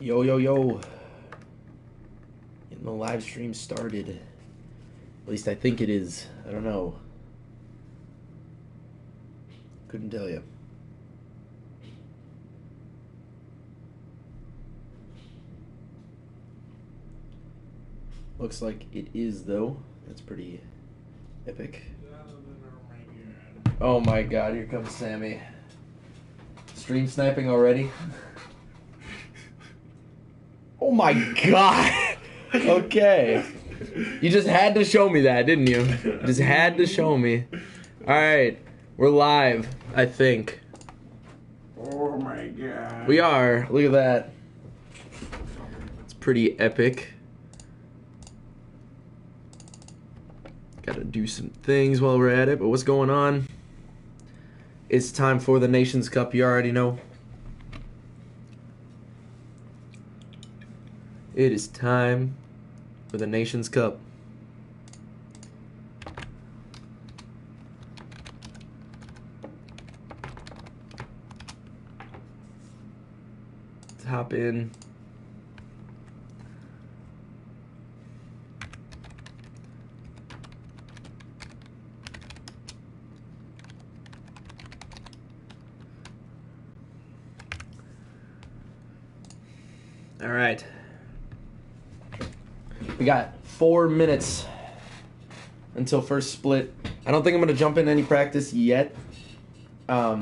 Yo, yo, yo. Getting the live stream started. At least I think it is. I don't know. Couldn't tell you. Looks like it is, though. That's pretty epic. Oh my god, here comes Sammy. Stream sniping already? Oh my god! Okay. You just had to show me that, didn't you? Just had to show me. Alright, we're live, I think. Oh my god. We are. Look at that. It's pretty epic. Gotta do some things while we're at it, but what's going on? It's time for the Nations Cup, you already know. It is time for the Nations Cup. Let's hop in. All right. We got 4 minutes until first split. I don't think I'm going to jump in any practice yet. I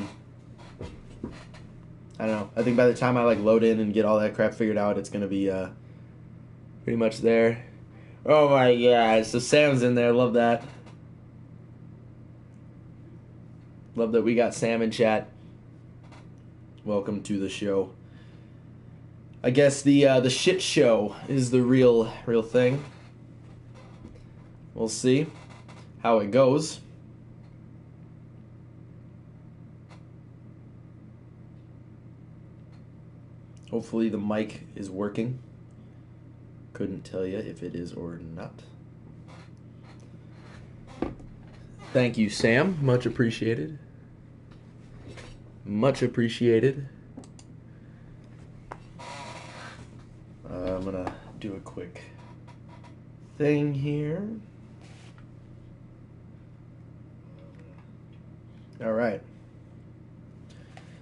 don't know. I think by the time I load in and get all that crap figured out, it's going to be pretty much there. Oh my god. So Sam's in there. Love that. Love that we got Sam in chat. Welcome to the show. I guess the shit show is the real thing. We'll see how it goes. Hopefully the mic is working. Couldn't tell you if it is or not. Thank you, Sam. Much appreciated. Much appreciated. I'm gonna do a quick thing here. All right.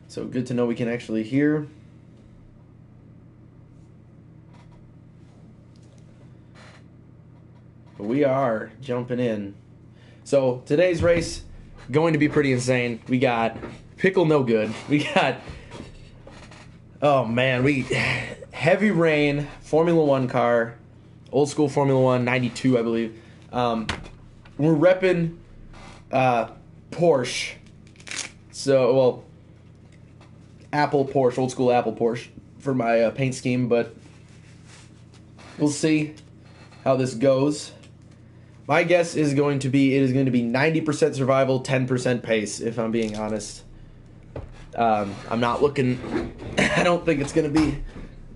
So good to know we can actually hear. But we are jumping in. So today's race going to be pretty insane. We got Pickle No Good. We got, oh man, Heavy Rain, Formula One car, old school Formula One, 92, I believe. We're repping Porsche. So, well, Apple Porsche, old school Apple Porsche for my paint scheme, but we'll see how this goes. My guess is going to be, it is going to be 90% survival, 10% pace, if I'm being honest. I'm not looking, I don't think it's going to be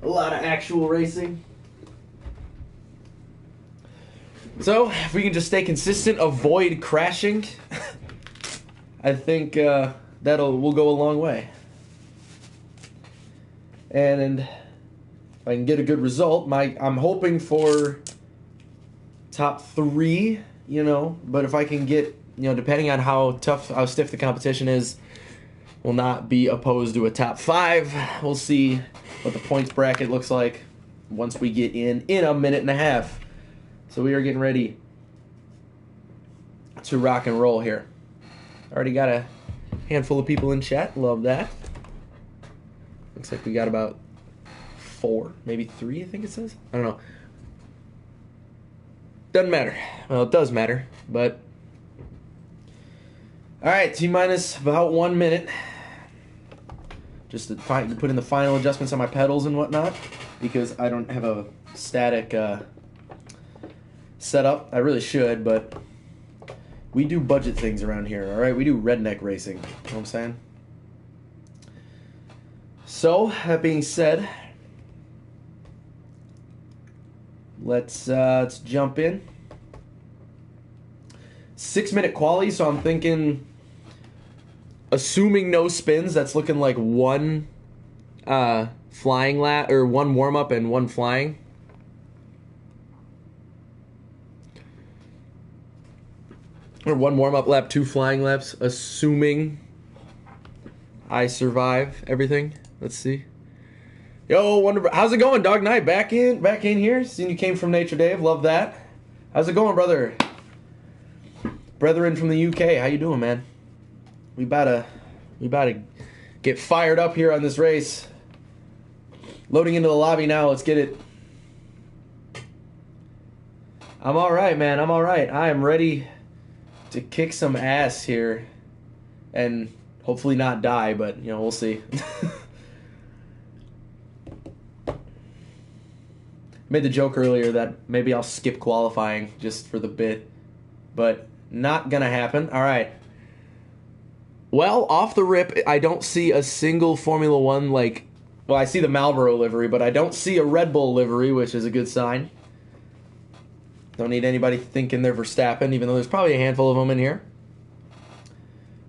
a lot of actual racing. So, if we can just stay consistent, avoid crashing, I think we'll go a long way. And if I can get a good result, I'm hoping for top 3, but if I can get, depending on how stiff the competition is, will not be opposed to a top 5. We'll see what the points bracket looks like once we get in a minute and a half. So we are getting ready to rock and roll here. Already got a handful of people in chat. Love that. Looks like we got about 4, maybe 3, I think it says. I don't know. Doesn't matter. Well, it does matter, but... Alright, T-minus about 1 minute. Just to put in the final adjustments on my pedals and whatnot, because I don't have a static setup. I really should, but we do budget things around here, alright? We do redneck racing, you know what I'm saying? So, that being said, let's jump in. 6-minute quali, so I'm thinking, assuming no spins, that's looking like one flying lap, or one warm up and one flying. Or one warm up lap, 2 flying laps, assuming I survive everything. Let's see. Yo, how's it going, Dog Knight? Back in here. Seen you came from Nature Dave. Love that. How's it going, brother? Brethren from the UK. How you doing, man? We about to get fired up here on this race. Loading into the lobby now. Let's get it. I'm all right, man. I'm all right. I am ready to kick some ass here and hopefully not die, but you know, we'll see. Made the joke earlier that maybe I'll skip qualifying just for the bit, but not gonna happen. All right. Well, off the rip, I don't see a single Formula One, like, well, I see the Marlboro livery, but I don't see a Red Bull livery, which is a good sign. Don't need anybody thinking they're Verstappen, even though there's probably a handful of them in here.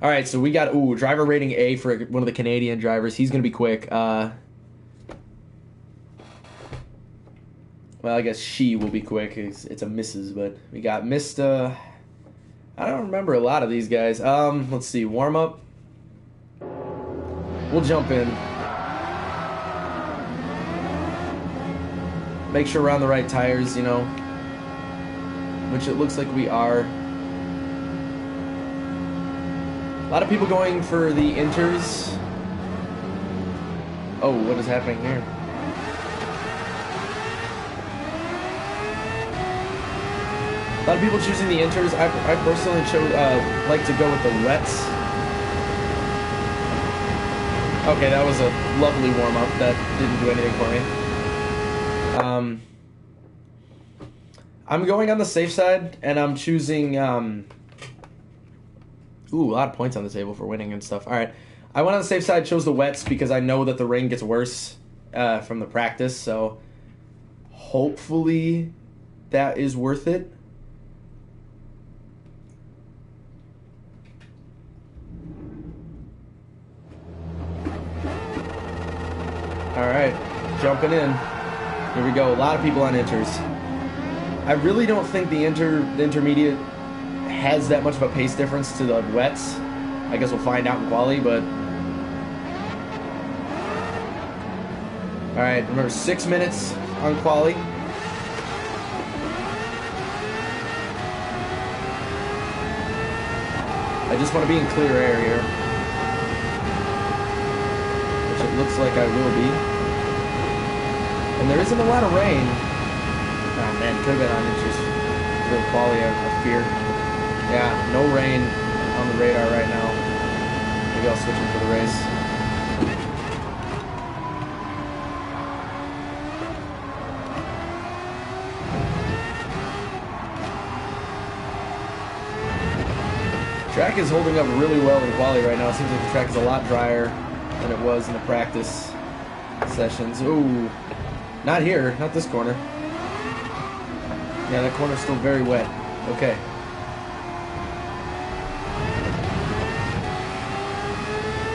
All right, so we got, driver rating A for one of the Canadian drivers. He's going to be quick. Well, I guess she will be quick. It's a Mrs., but we got Mr. I don't remember a lot of these guys. Let's see. Warm up. We'll jump in. Make sure we're on the right tires, you know, which it looks like we are. A lot of people going for the inters. Oh, what is happening here? A lot of people choosing the inters. I personally like to go with the wets. Okay, that was a lovely warm-up. That didn't do anything for me. I'm going on the safe side, and I'm choosing... a lot of points on the table for winning and stuff. All right. I went on the safe side, chose the wets because I know that the rain gets worse from the practice, so hopefully that is worth it. All right, jumping in. Here we go. A lot of people on inters. I really don't think the intermediate has that much of a pace difference to the wets. I guess we'll find out in quali, but all right, remember 6 minutes on quali. I just want to be in clear air here, which it looks like I will be. And there isn't a lot of rain. Oh man, could have been on inches for the quali, I fear. Yeah, no rain on the radar right now. Maybe I'll switch him for the race. Track is holding up really well in quali right now. It seems like the track is a lot drier than it was in the practice sessions. Ooh, not here, not this corner. Yeah, that corner's still very wet. Okay.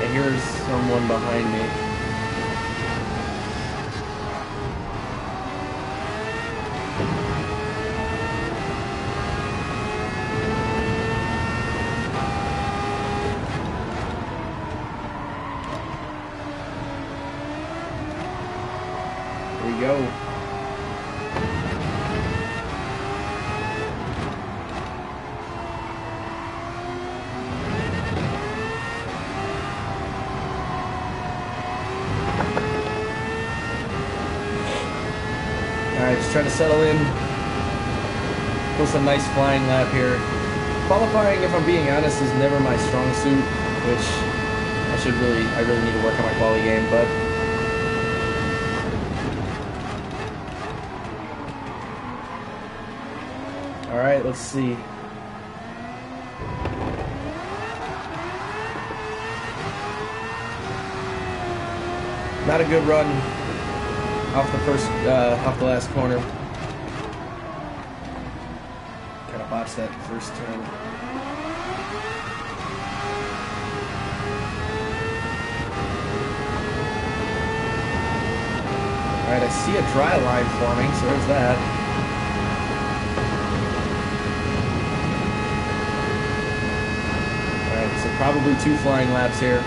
And here's someone behind me. Here we go. Alright, just trying to settle in. Post a nice flying lap here. Qualifying, if I'm being honest, is never my strong suit, which I really need to work on my quali game, but alright, let's see. Not a good run off the last corner. Kind of botched that first turn. Alright, I see a dry line forming, so there's that. Alright, so probably 2 flying laps here.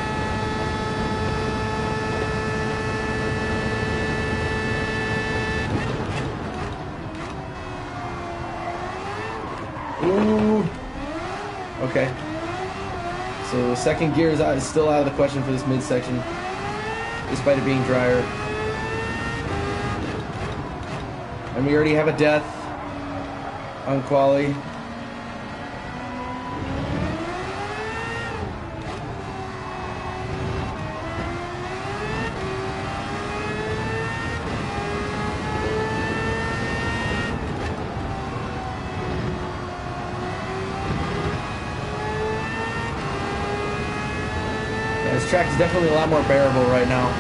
Ooh. Okay. So second gear is still out of the question for this midsection, despite it being drier. And we already have a death on quali. Yeah, this track is definitely a lot more bearable right now.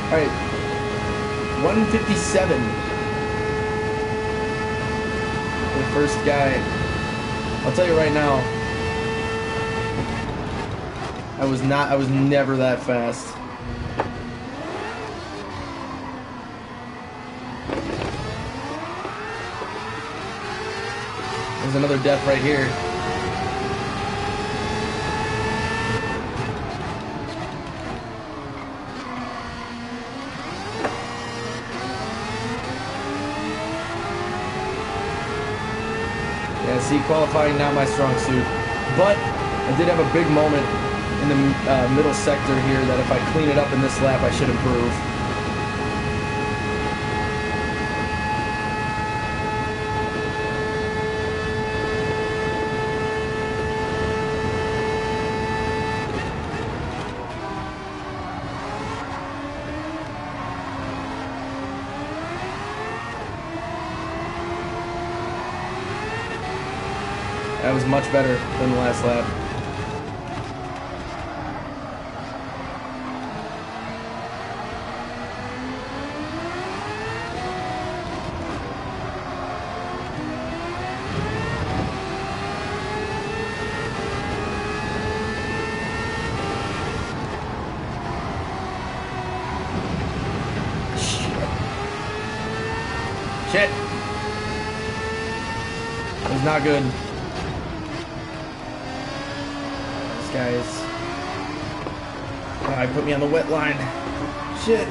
Alright. 157. The first guy. I'll tell you right now. I was never that fast. There's another death right here. Yeah, see, qualifying not my strong suit, but I did have a big moment in the middle sector here that if I clean it up in this lap, I should improve. That was much better than the last lap. Shit. It was not good. Guys. Oh, put me on the wet line. Shit.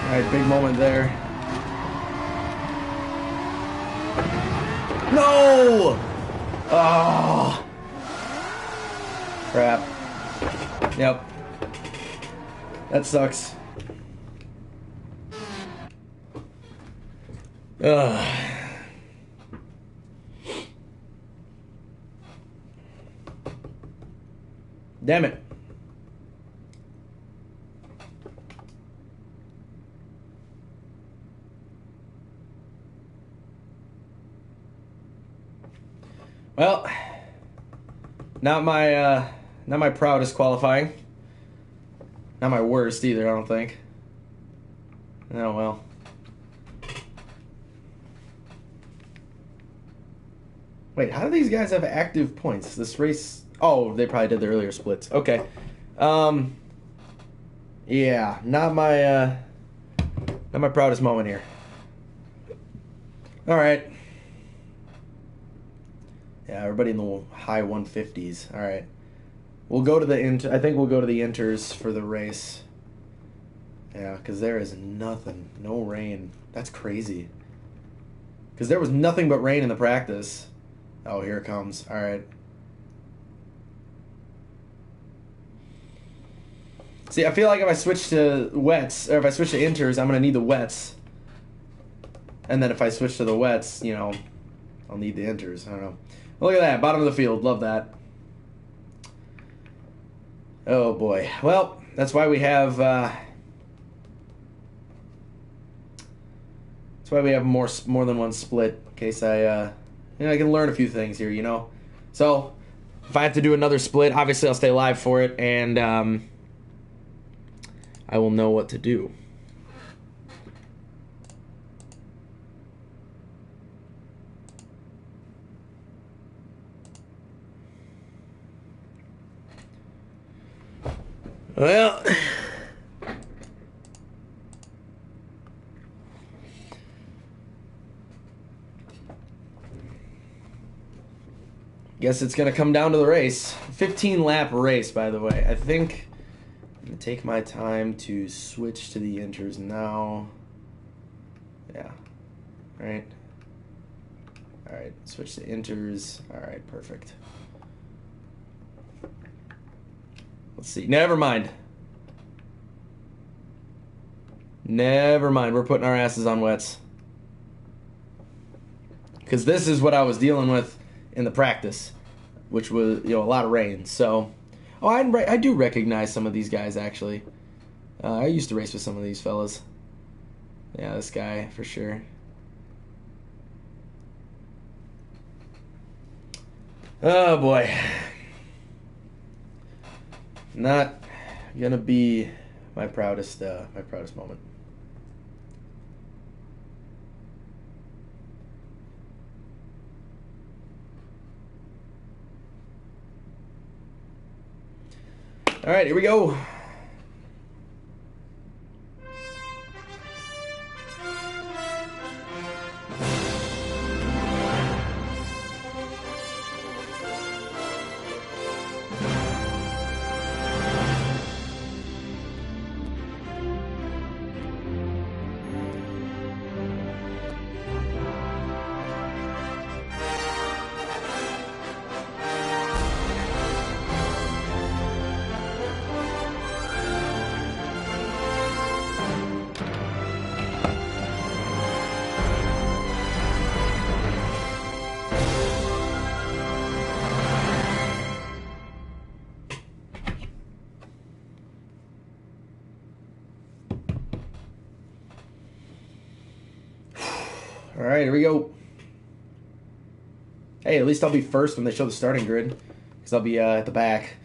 Alright, big moment there. No! Oh! Crap. Yep. That sucks. Ugh. Damn it. Well, not my proudest qualifying. Not my worst either, I don't think. Oh well. Wait, how do these guys have active points? This race... Oh, they probably did the earlier splits. Okay. Yeah, not my proudest moment here. All right. Yeah, everybody in the high 150s. All right. We'll go to the I think we'll go to the inters for the race. Yeah, because there is nothing. No rain. That's crazy. Because there was nothing but rain in the practice. Oh, here it comes. All right. See, I feel like if I switch to wets, or if I switch to inters, I'm going to need the wets. And then if I switch to the wets, you know, I'll need the inters. I don't know. Look at that. Bottom of the field. Love that. Oh, boy. Well, that's why we have... That's why we have more than one split, in case I can learn a few things here, you know? So, if I have to do another split, obviously I'll stay live for it, and I will know what to do. Well, guess it's going to come down to the race. 15-lap race, by the way. I think I'm going to take my time to switch to the inters now. Yeah. All right. All right. Switch to inters. All right. Perfect. Let's see. Never mind. Never mind. We're putting our asses on wets. Because this is what I was dealing with in the practice, which was, a lot of rain. So, I do recognize some of these guys, actually. I used to race with some of these fellas. Yeah, this guy, for sure. Oh, boy. Not gonna be my proudest moment. All right, here we go. All right, here we go. Hey, at least I'll be first when they show the starting grid, because I'll be at the back.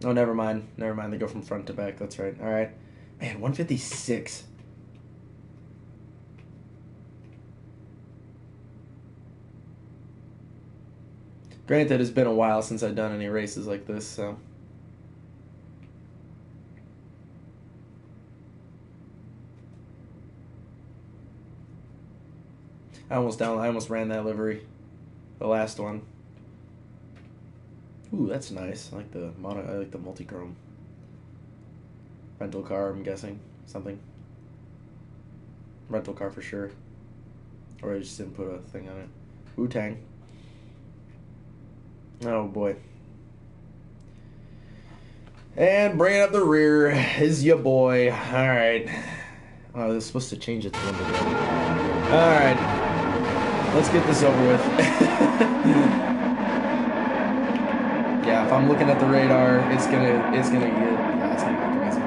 Oh, never mind. Never mind. They go from front to back. That's right. All right. Man, 156. Granted, it's been a while since I've done any races like this, so. I almost ran that livery. The last one. Ooh, that's nice. I like the multi-chrome. Rental car, I'm guessing. Something. Rental car for sure. Or I just didn't put a thing on it. Wu-Tang. Oh boy. And bringing up the rear is your boy. Alright. Oh, they're supposed to change it to one today. Alright. Let's get this over with. Yeah, if I'm looking at the radar, it's gonna get crazy.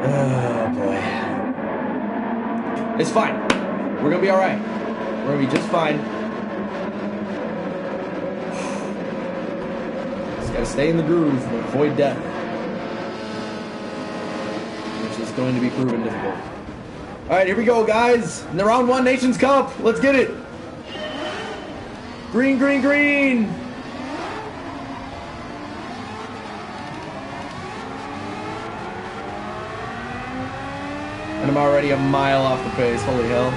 Oh boy. It's fine. We're gonna be alright. We're gonna be just fine. Just gotta stay in the groove and avoid death. Which is going to be proven difficult. Alright, here we go, guys. In the round one Nations Cup. Let's get it. Green, green, green. And I'm already a mile off the pace. Holy hell.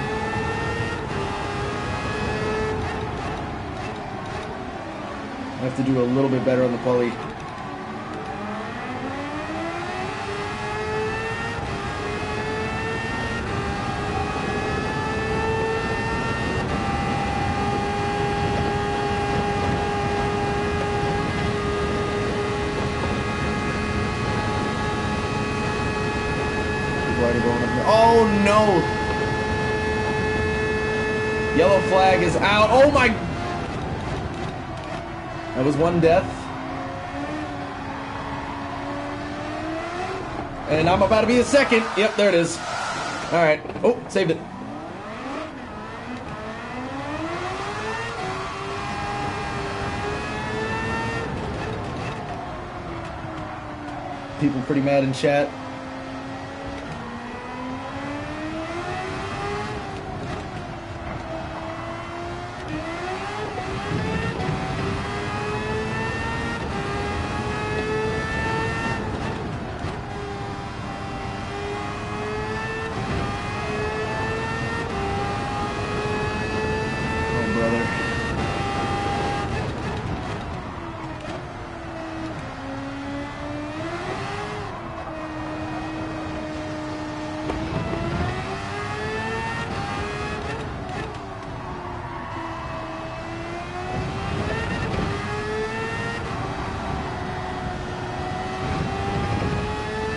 I have to do a little bit better on the pulley. Oh no! Yellow flag is out. Oh my! That was one death. And I'm about to be the second. Yep, there it is. Alright. Oh, saved it. People pretty mad in chat.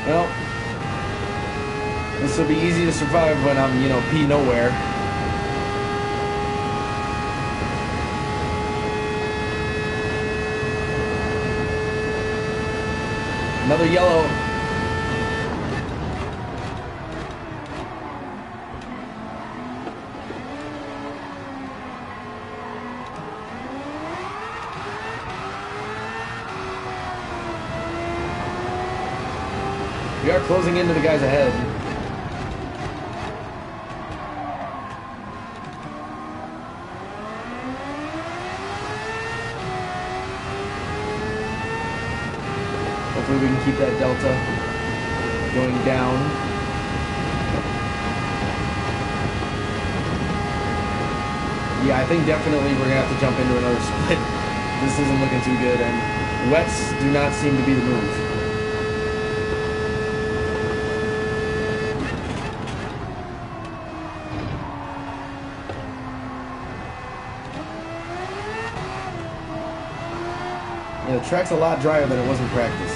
Well, this will be easy to survive when I'm, you know, P nowhere. Another yellow. We are closing into the guys ahead. Hopefully we can keep that delta going down. Yeah, I think definitely we're gonna have to jump into another split. This isn't looking too good, and wets do not seem to be the move. Yeah, the track's a lot drier than it was in practice.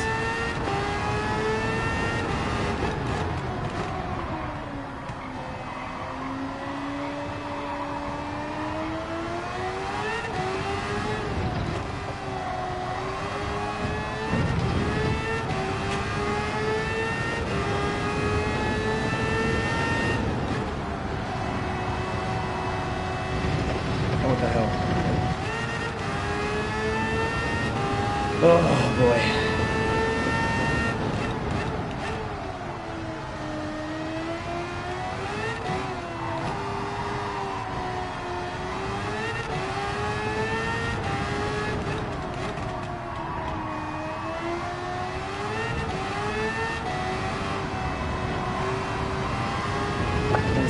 Oh, what the hell? Oh boy.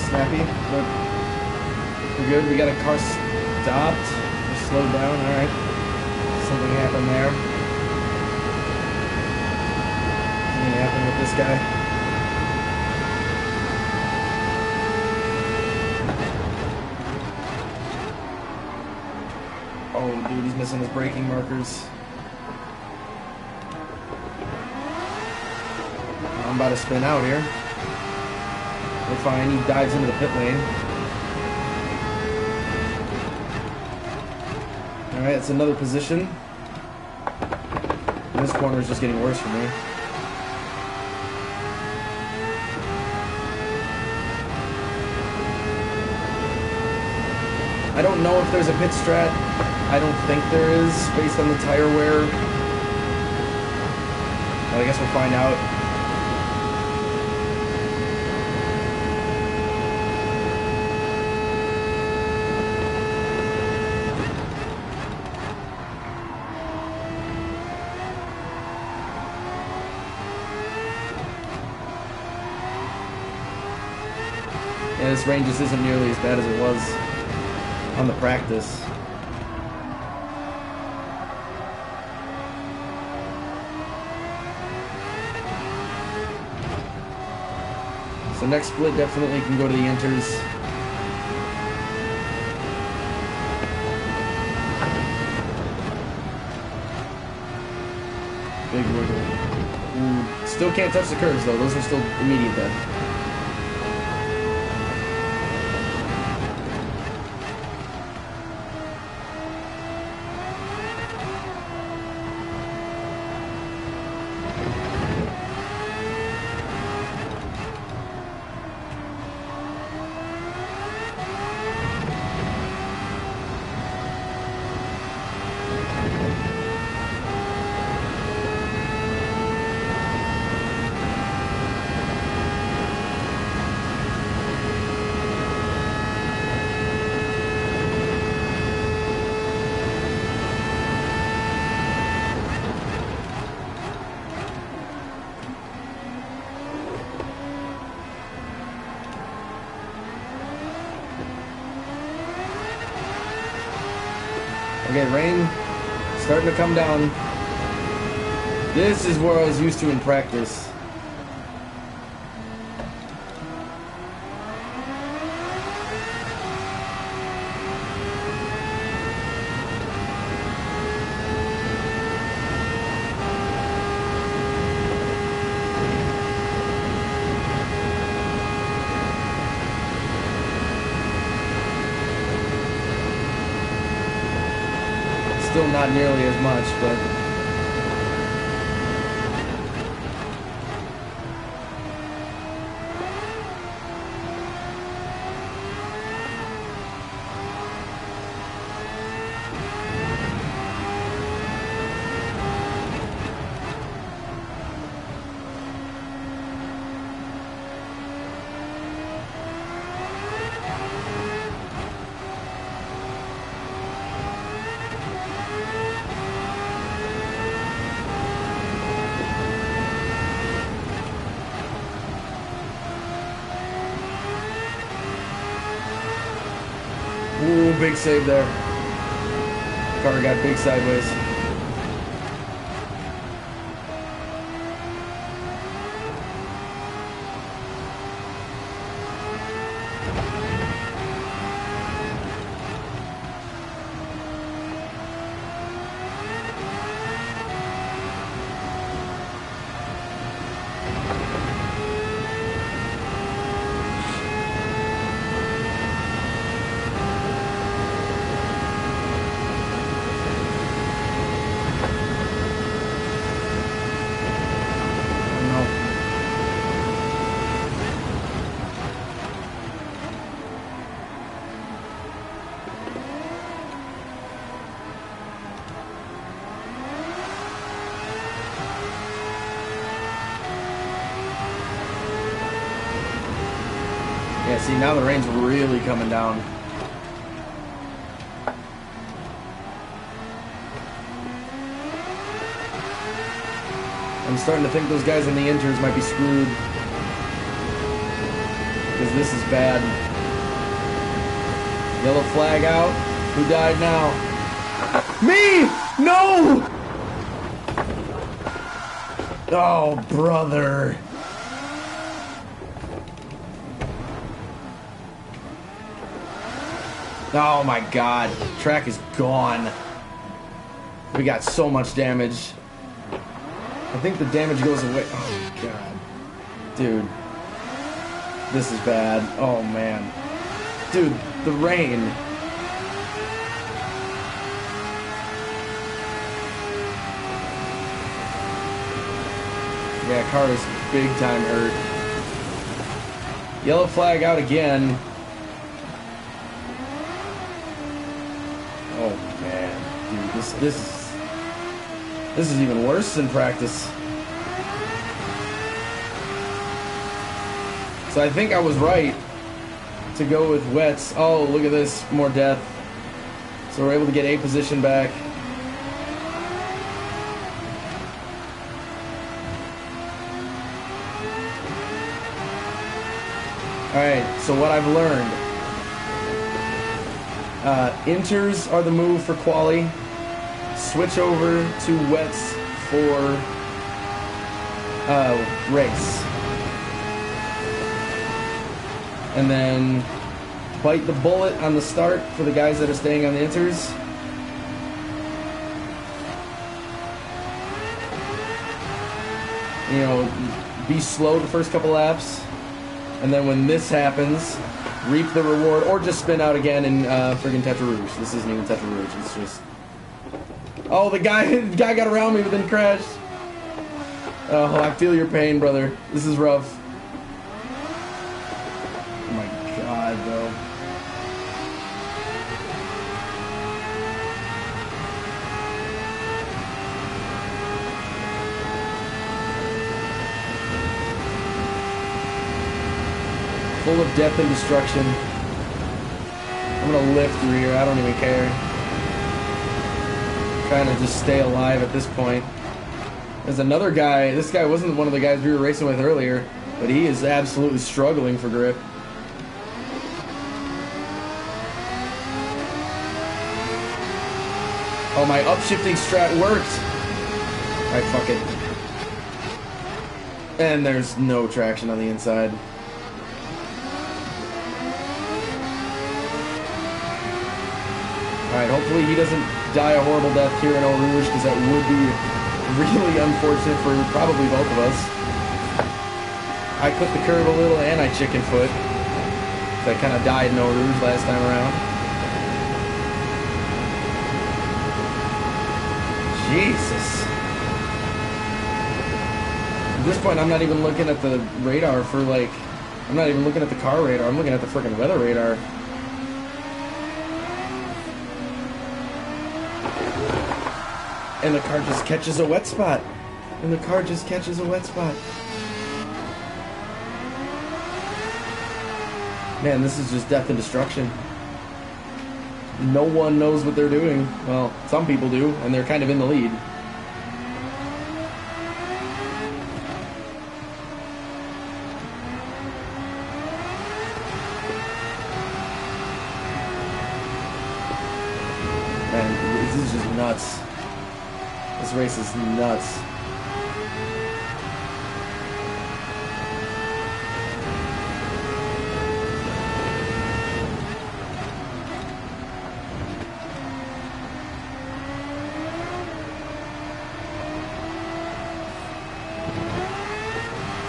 Snappy, but we're good. We got a car stopped. Just slowed down. All right. Something happened there. Something happened with this guy. Oh, dude, he's missing his braking markers. I'm about to spin out here. We're fine. He dives into the pit lane. Alright, it's another position. And this corner is just getting worse for me. I don't know if there's a pit strat. I don't think there is, based on the tire wear. But I guess we'll find out. Yeah, this range just isn't nearly as bad as it was on the practice. So next split definitely can go to the enters. Big wiggle. Ooh, still can't touch the curves though. Those are still immediate death. Okay, rain starting to come down. This is where I was used to in practice. Still not nearly as much, but ooh, big save there. Car got big sideways. Yeah, see, now the rain's really coming down. I'm starting to think those guys in the inters might be screwed. Because this is bad. Yellow flag out. Who died now? Me! No! Oh, brother. Oh my god, track is gone. We got so much damage. I think the damage goes away. Oh god. Dude. This is bad. Oh man. Dude, the rain. Yeah, car is big time hurt. Yellow flag out again. Oh man, dude, this is even worse than practice. So I think I was right to go with wets. Oh, look at this, more death. So we're able to get A position back. All right, so what I've learned. Inters are the move for quali. Switch over to wets for race. And then bite the bullet on the start for the guys that are staying on the inters. You know, be slow the first couple laps. And then when this happens, reap the reward, or just spin out again in friggin' Tetra Rouge. This isn't even Tetra Rouge, it's just... Oh, the guy got around me but then crashed. Oh, I feel your pain, brother. This is rough. Oh my god, bro. Full of death and destruction. I'm gonna lift through here, I don't even care. Trying to just stay alive at this point. There's another guy, this guy wasn't one of the guys we were racing with earlier, but he is absolutely struggling for grip. Oh, my upshifting strat worked. Alright, fuck it. And there's no traction on the inside. Alright, hopefully he doesn't die a horrible death here in Eau Rouge, because that would be really unfortunate for probably both of us. I clipped the curve a little and I chicken foot. I kind of died in Eau Rouge last time around. Jesus. At this point, I'm not even looking at the radar for, like... I'm not even looking at the car radar. I'm looking at the freaking weather radar. And the car just catches a wet spot. And the car just catches a wet spot. Man, this is just death and destruction. No one knows what they're doing. Well, some people do, and they're kind of in the lead. Man, this is just nuts. This race is nuts.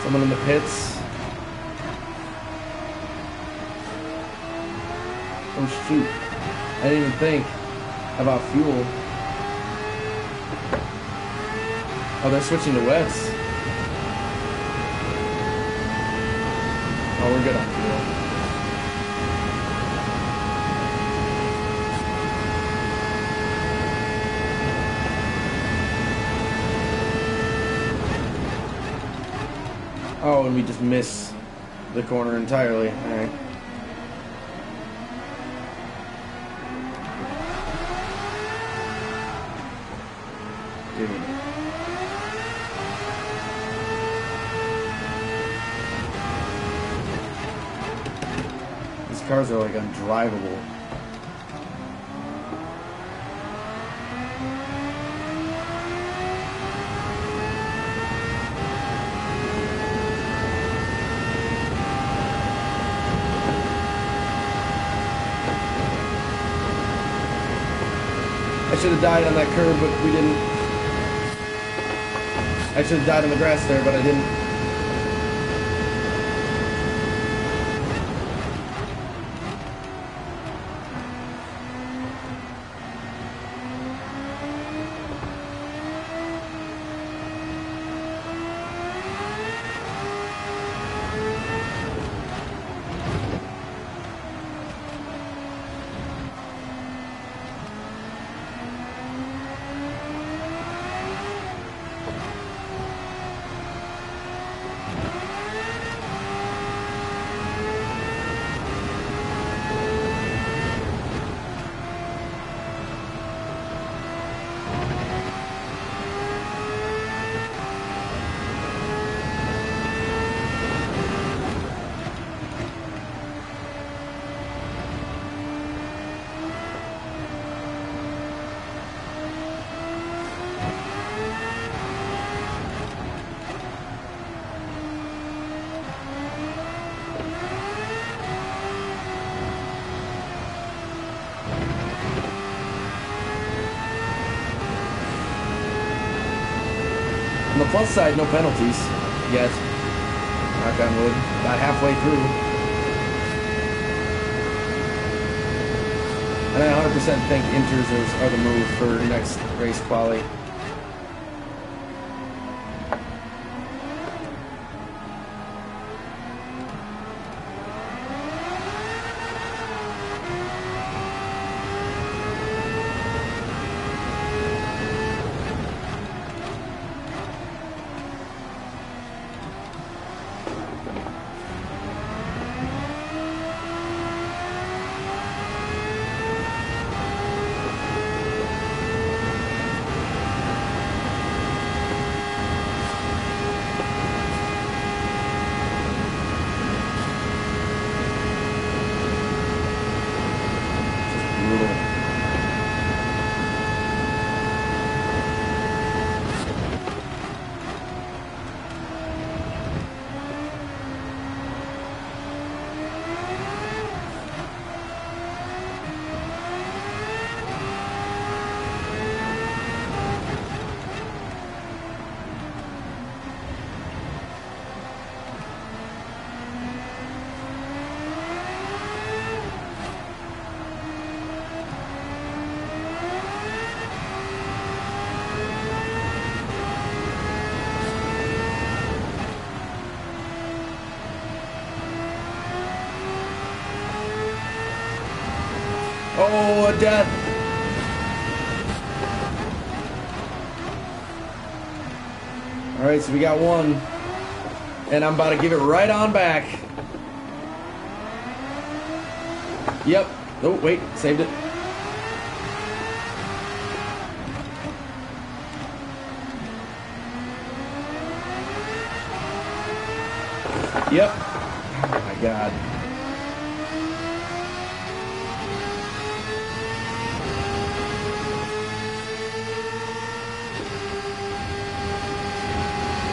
Someone in the pits. Oh shoot. I didn't even think about fuel. Oh, they're switching to wets. Oh, we're good on fuel. Oh, and we just miss the corner entirely. Alright. Dude. These cars are like undrivable. I should have died on that curve, but we didn't. I should have died on the grass there, but I didn't. On the plus side, no penalties yet. Knock on wood. About halfway through. And I 100% think inters are the move for next race quali. Oh, a death. Alright, so we got one. And I'm about to give it right on back. Yep. Oh, wait. Saved it. Yep. Oh my god.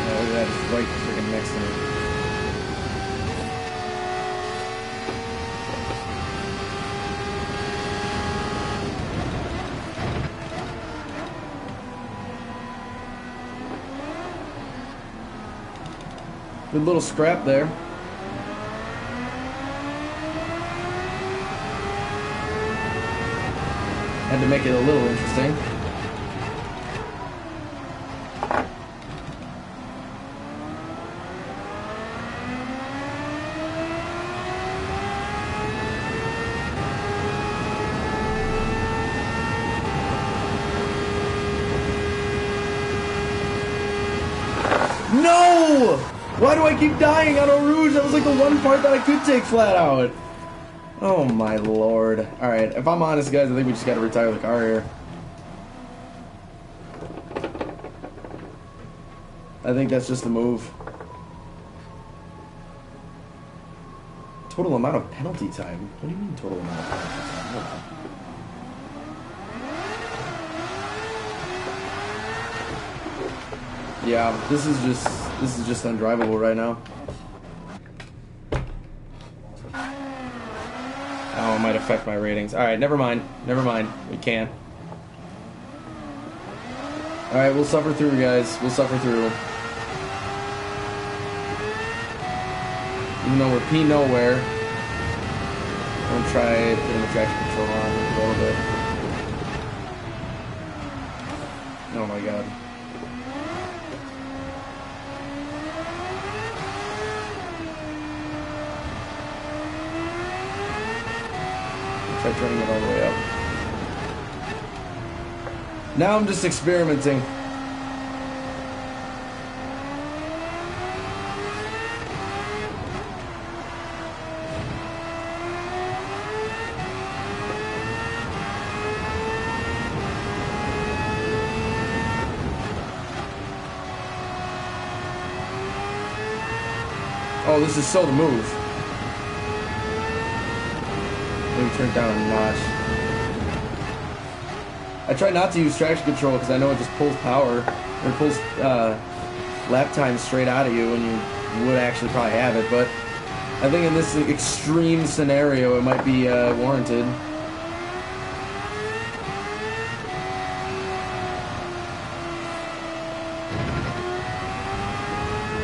Oh, that is right freaking next to me. Good little scrap there. Had to make it a little interesting. No! Why do I keep dying on Eau Rouge? That was like the one part that I could take flat out. Oh my lord. Alright, if I'm honest guys, I think we just gotta retire the car here. I think that's just the move. Total amount of penalty time? What do you mean total amount of penalty time? Hold on. Yeah, this is just undrivable right now. Oh, it might affect my ratings. Alright, never mind. Never mind. We can't. Alright, we'll suffer through, guys. We'll suffer through. Even though we're P nowhere. I'm gonna try putting the traction control on a little bit. Oh my god. Try turning it all the way up. Now I'm just experimenting. Oh, this is so the move. Maybe turn it down a notch. I try not to use traction control because I know it just pulls power, or pulls lap time straight out of you, and you would actually probably have it. But I think in this extreme scenario, it might be warranted.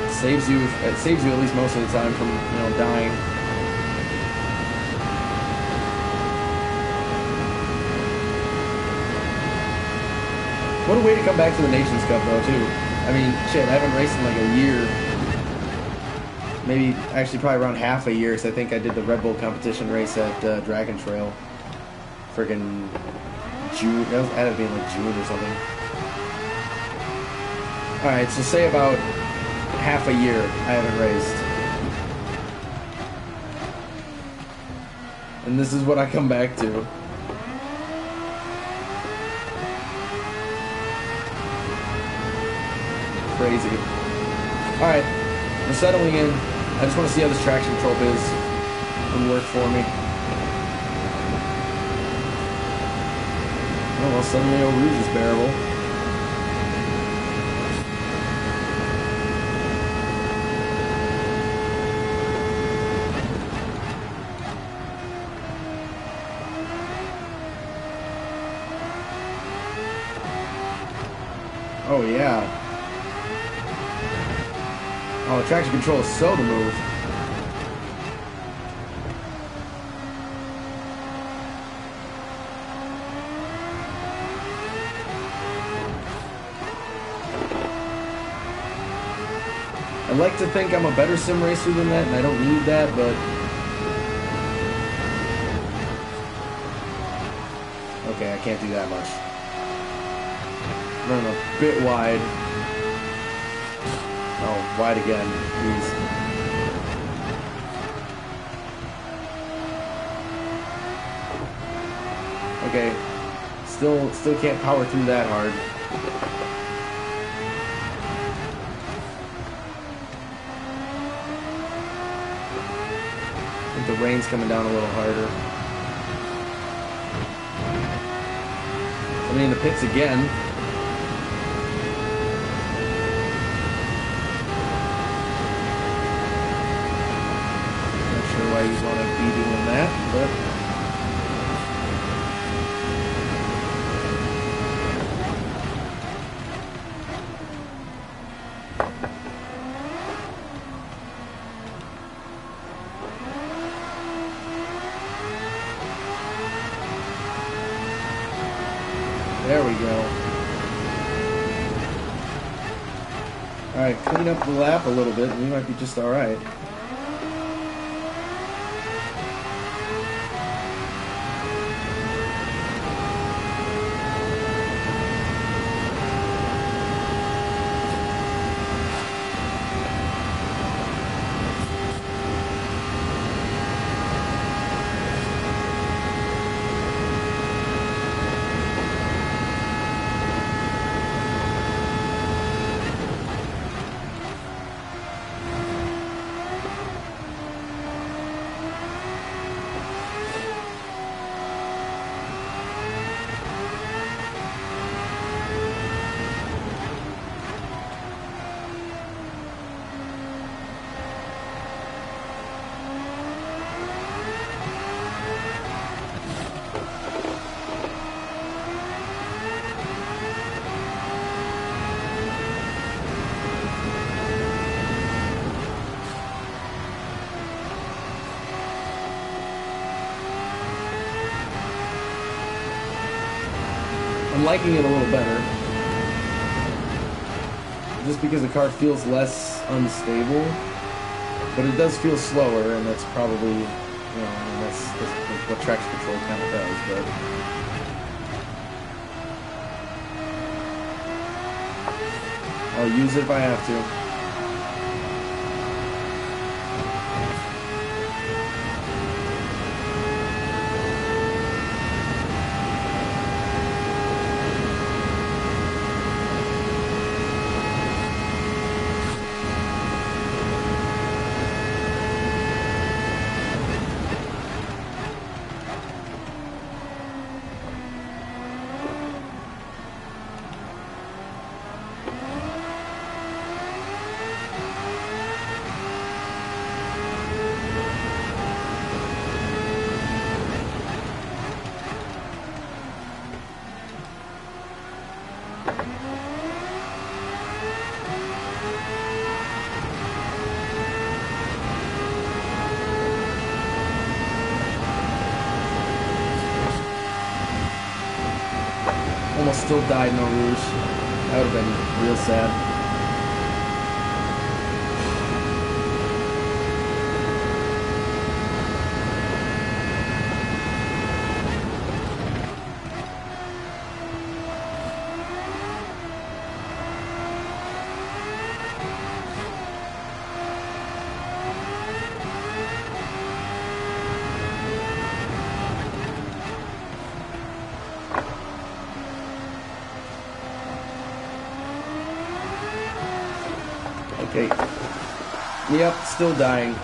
It saves you at least most of the time from dying. What a way to come back to the Nations Cup, though, too. I mean, shit, I haven't raced in like a year. Maybe, actually, probably around half a year, because I think I did the Red Bull competition race at Dragon Trail. Friggin' June. That had to be in like June or something. Alright, so say about half a year I haven't raced. And this is what I come back to. Crazy. Alright, we're settling in. I just want to see how this traction control is and work for me. Oh well, suddenly Eau Rouge is bearable. Oh yeah. Oh, the traction control is so the move. I like to think I'm a better sim racer than that, and I don't need that, but Okay, I can't do that much. Running a bit wide. Oh, wide again. Please. Okay. Still can't power through that hard. I think the rain's coming down a little harder. I mean, the pits again. Not sure why you want to be doing that, but... There we go. Alright, clean up the lap a little bit and we might be just alright. I'm liking it a little better. Just because the car feels less unstable. But it does feel slower, and that's probably, you know, I mean, that's what traction control kind of does, but... I'll use it if I have to. Almost still died in Eau Rouge. That would have been real sad. Okay. Yep, still dying.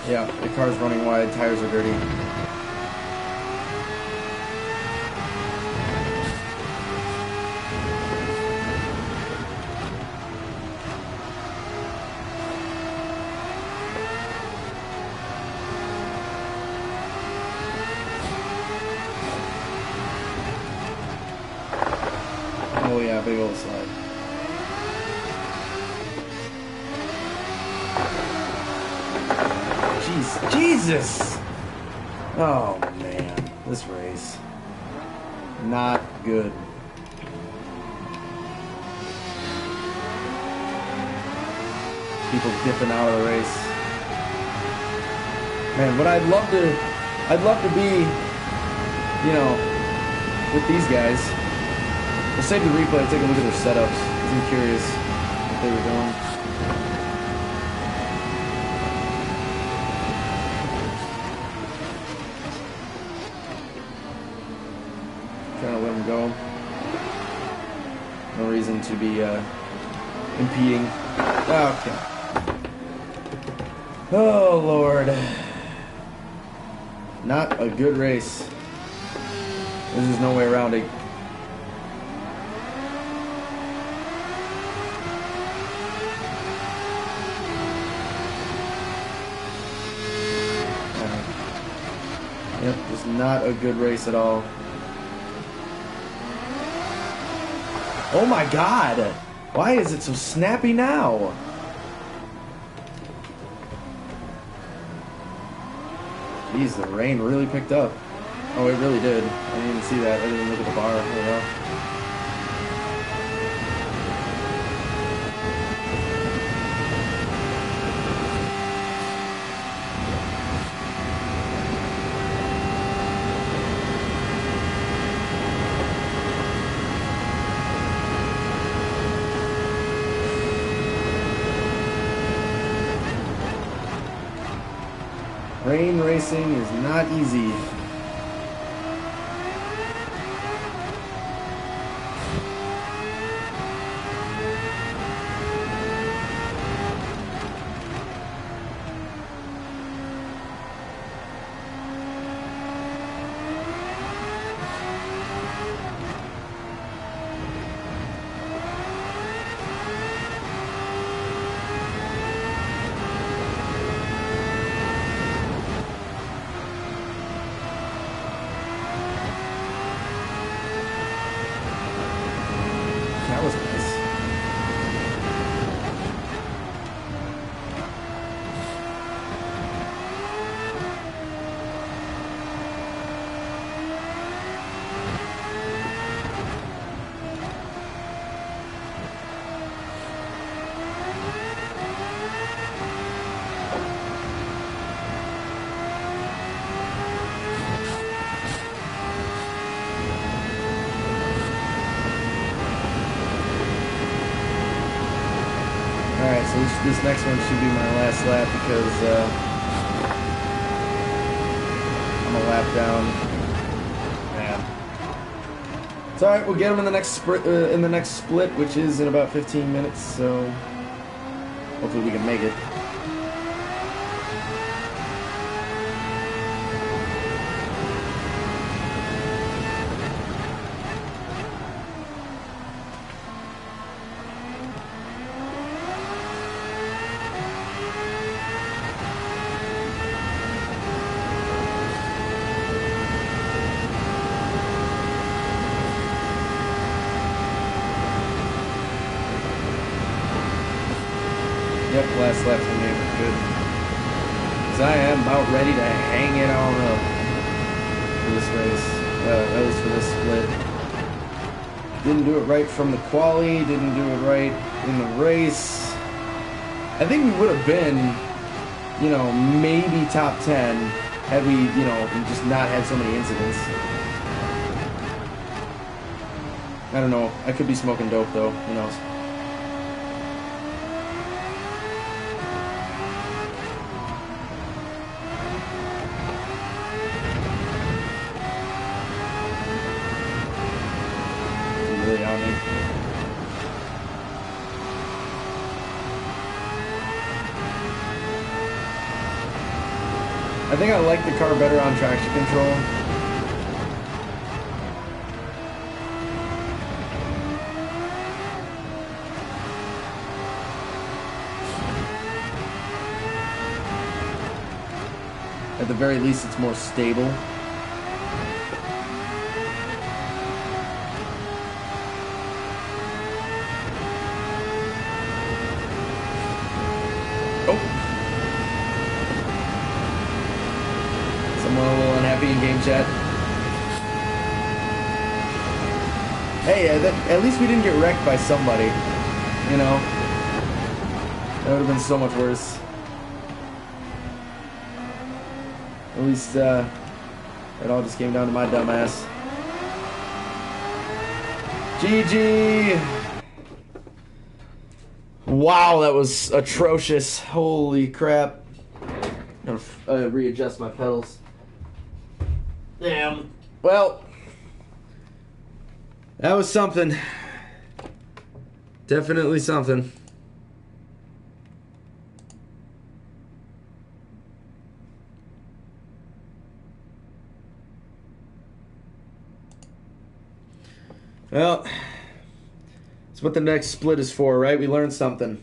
Yeah, the car's running wide, tires are dirty. Oh yeah, big old slide. Jeez, Jesus! Oh man, this race. Not good. People dipping out of the race. Man, but I'd love to be, you know, with these guys. We'll save the replay, take a look at their setups, because I'm curious what they were doing. Trying to let them go. No reason to be impeding. Okay. Oh, Lord. Not a good race. There's just no way around it. Yep, just not a good race at all. Oh my God! Why is it so snappy now? Jeez, the rain really picked up. Oh, it really did. I didn't even see that. I didn't look at the bar. Oh well. Rain racing is not easy. That was nice. Alright, so this next one should be my last lap because I'm a lap down. Man. It's alright, we'll get them in the next split, which is in about 15 minutes, so hopefully we can make it. Yep, last lap for me. Good. Because I am about ready to hang it on up for this race. At least for this split. Didn't do it right from the quali. Didn't do it right in the race. I think we would have been, you know, maybe top 10 had we, you know, just not had so many incidents. I don't know. I could be smoking dope though. Who knows? Really on me. I think I like the car better on traction control. At the very least, it's more stable. Someone a little unhappy in game chat. Hey, at least we didn't get wrecked by somebody. You know? That would have been so much worse. At least, it all just came down to my dumb ass. GG! Wow, that was atrocious. Holy crap. I'm gonna readjust my pedals. Damn. Well, that was something. Definitely something. Well, that's what the next split is for, right? We learned something.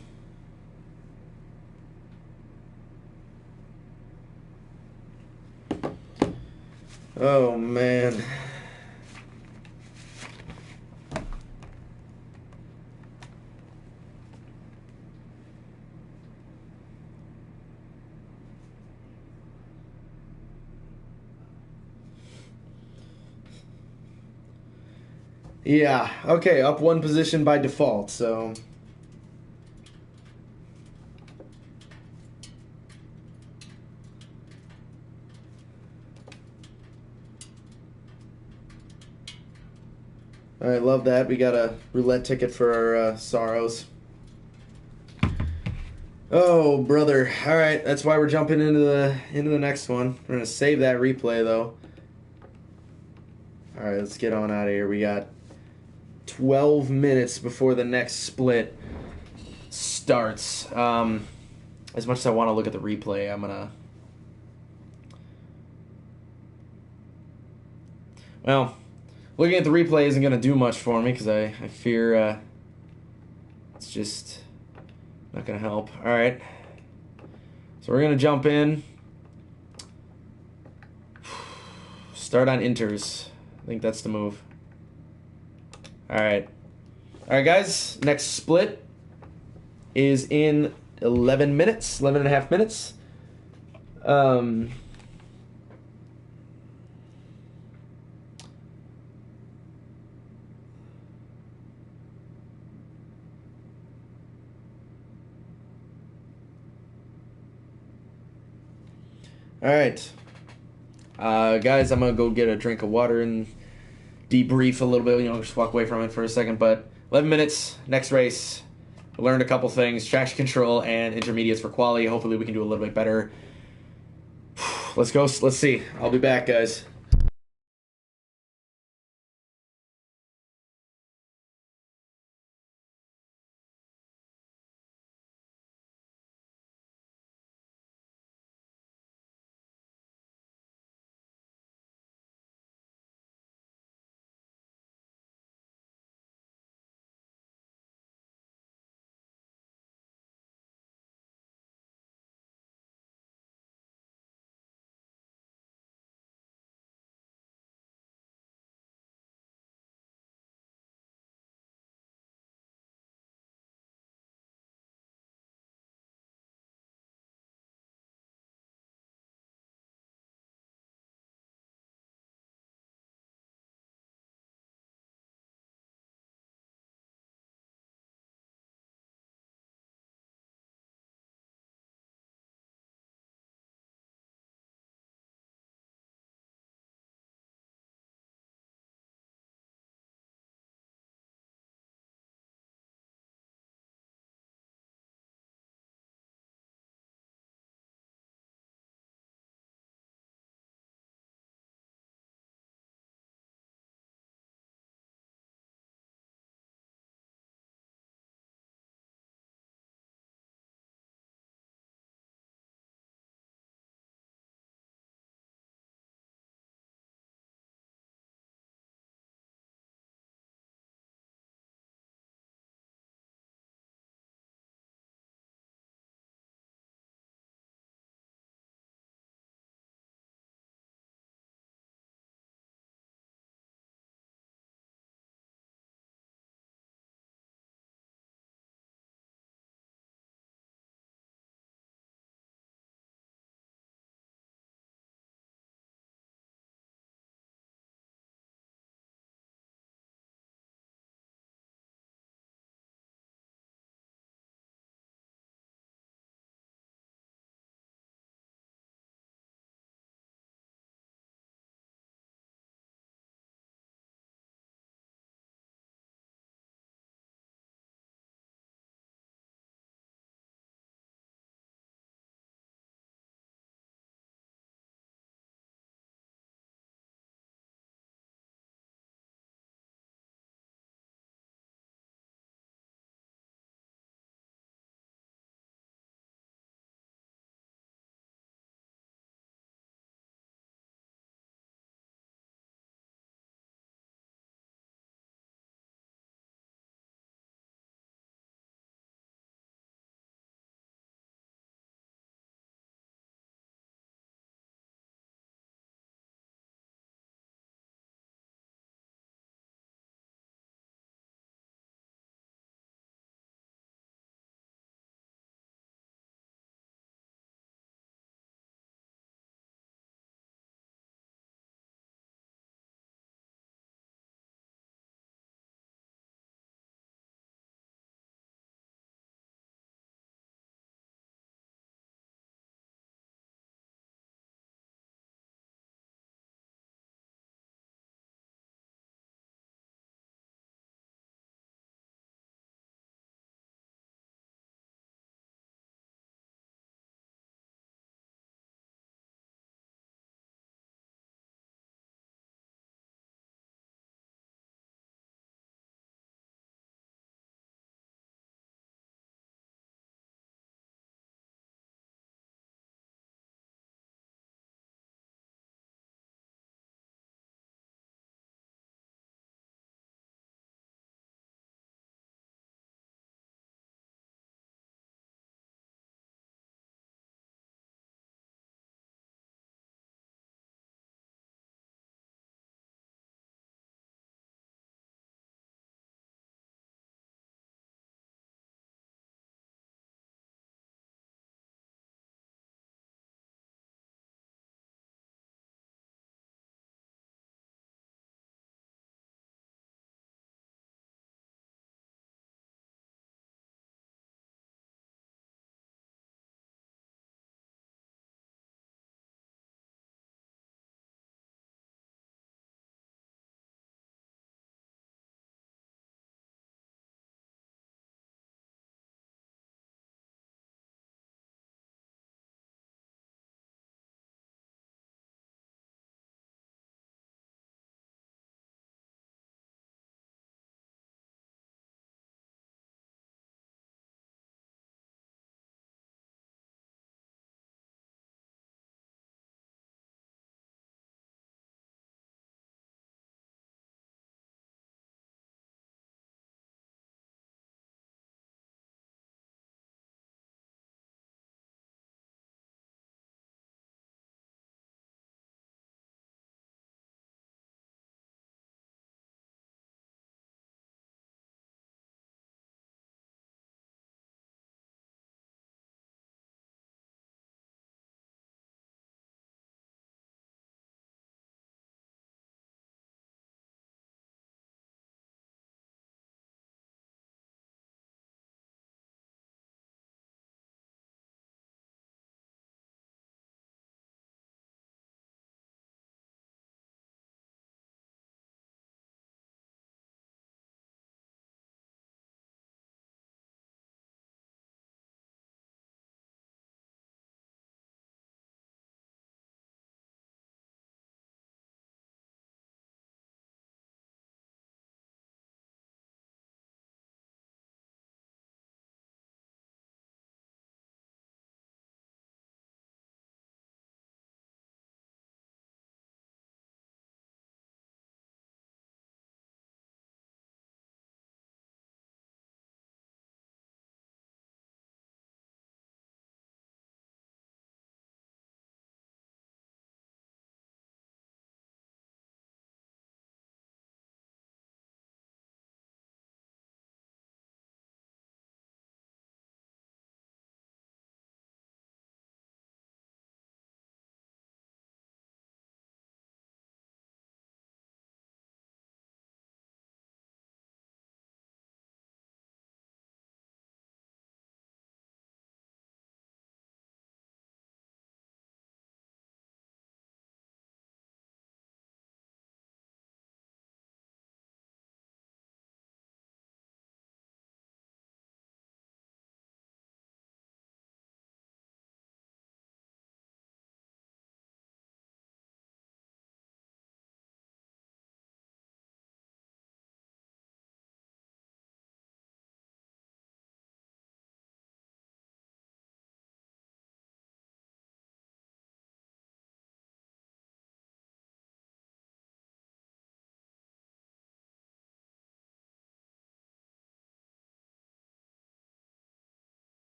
Oh, man. Yeah, okay, up one position by default, so... Alright, love that. We got a roulette ticket for our sorrows. Oh, brother. Alright, that's why we're jumping into the next one. We're gonna save that replay, though. Alright, let's get on out of here. We got 12 minutes before the next split starts. As much as I want to look at the replay, I'm gonna... Well, looking at the replay isn't gonna do much for me, because I fear it's just not gonna help. Alright. So we're gonna jump in. Start on inters. I think that's the move. Alright. Alright, guys. Next split is in 11 minutes. 11 and a half minutes. Alright. Guys, I'm gonna go get a drink of water and debrief a little bit, just walk away from it for a second, but 11 minutes, next race. Learned a couple things, traction control and intermediates for quality. Hopefully we can do a little bit better. Let's go, let's see. I'll be back, guys.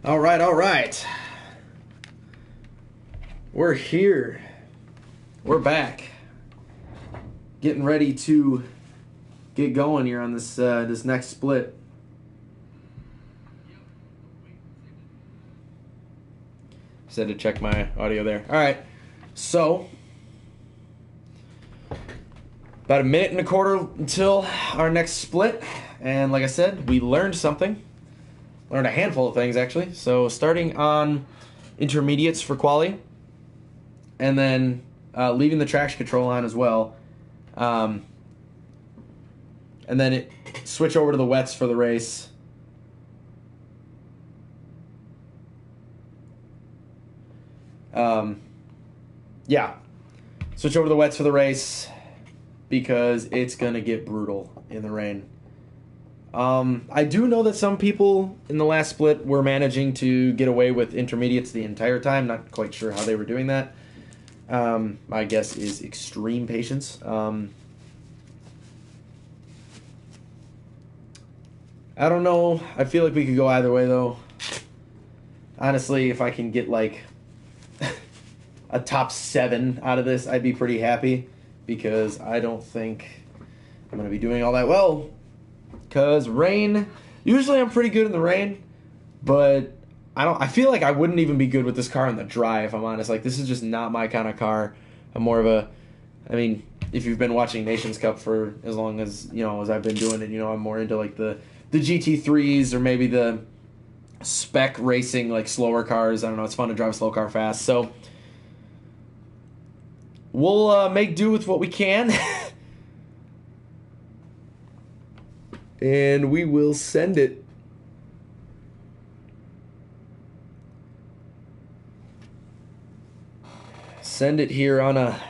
All right, all right. We're here. We're back. Getting ready to get going here on this this next split. Just had to check my audio there. All right. So, about a minute and a quarter until our next split. And like I said, we learned something. Learned a handful of things, actually. So, starting on intermediates for quali. And then leaving the traction control on as well. And then switch over to the wets for the race. Yeah. Switch over to the wets for the race because it's going to get brutal in the rain. I do know that some people in the last split were managing to get away with intermediates the entire time. Not quite sure how they were doing that. My guess is extreme patience. I don't know. I feel like we could go either way, though. Honestly, if I can get, like, a top 7 out of this, I'd be pretty happy. Because I don't think I'm going to be doing all that well. Because rain... Usually I'm pretty good in the rain. But I feel like I wouldn't even be good with this car in the dry, if I'm honest. Like, this is just not my kind of car. I'm more of a... I mean, if you've been watching Nations Cup for as long as, as I've been doing it, I'm more into, like, the GT3s or maybe the spec racing, like, slower cars. I don't know. It's fun to drive a slow car fast. So, we'll make do with what we can. And we will send it. Send it here on a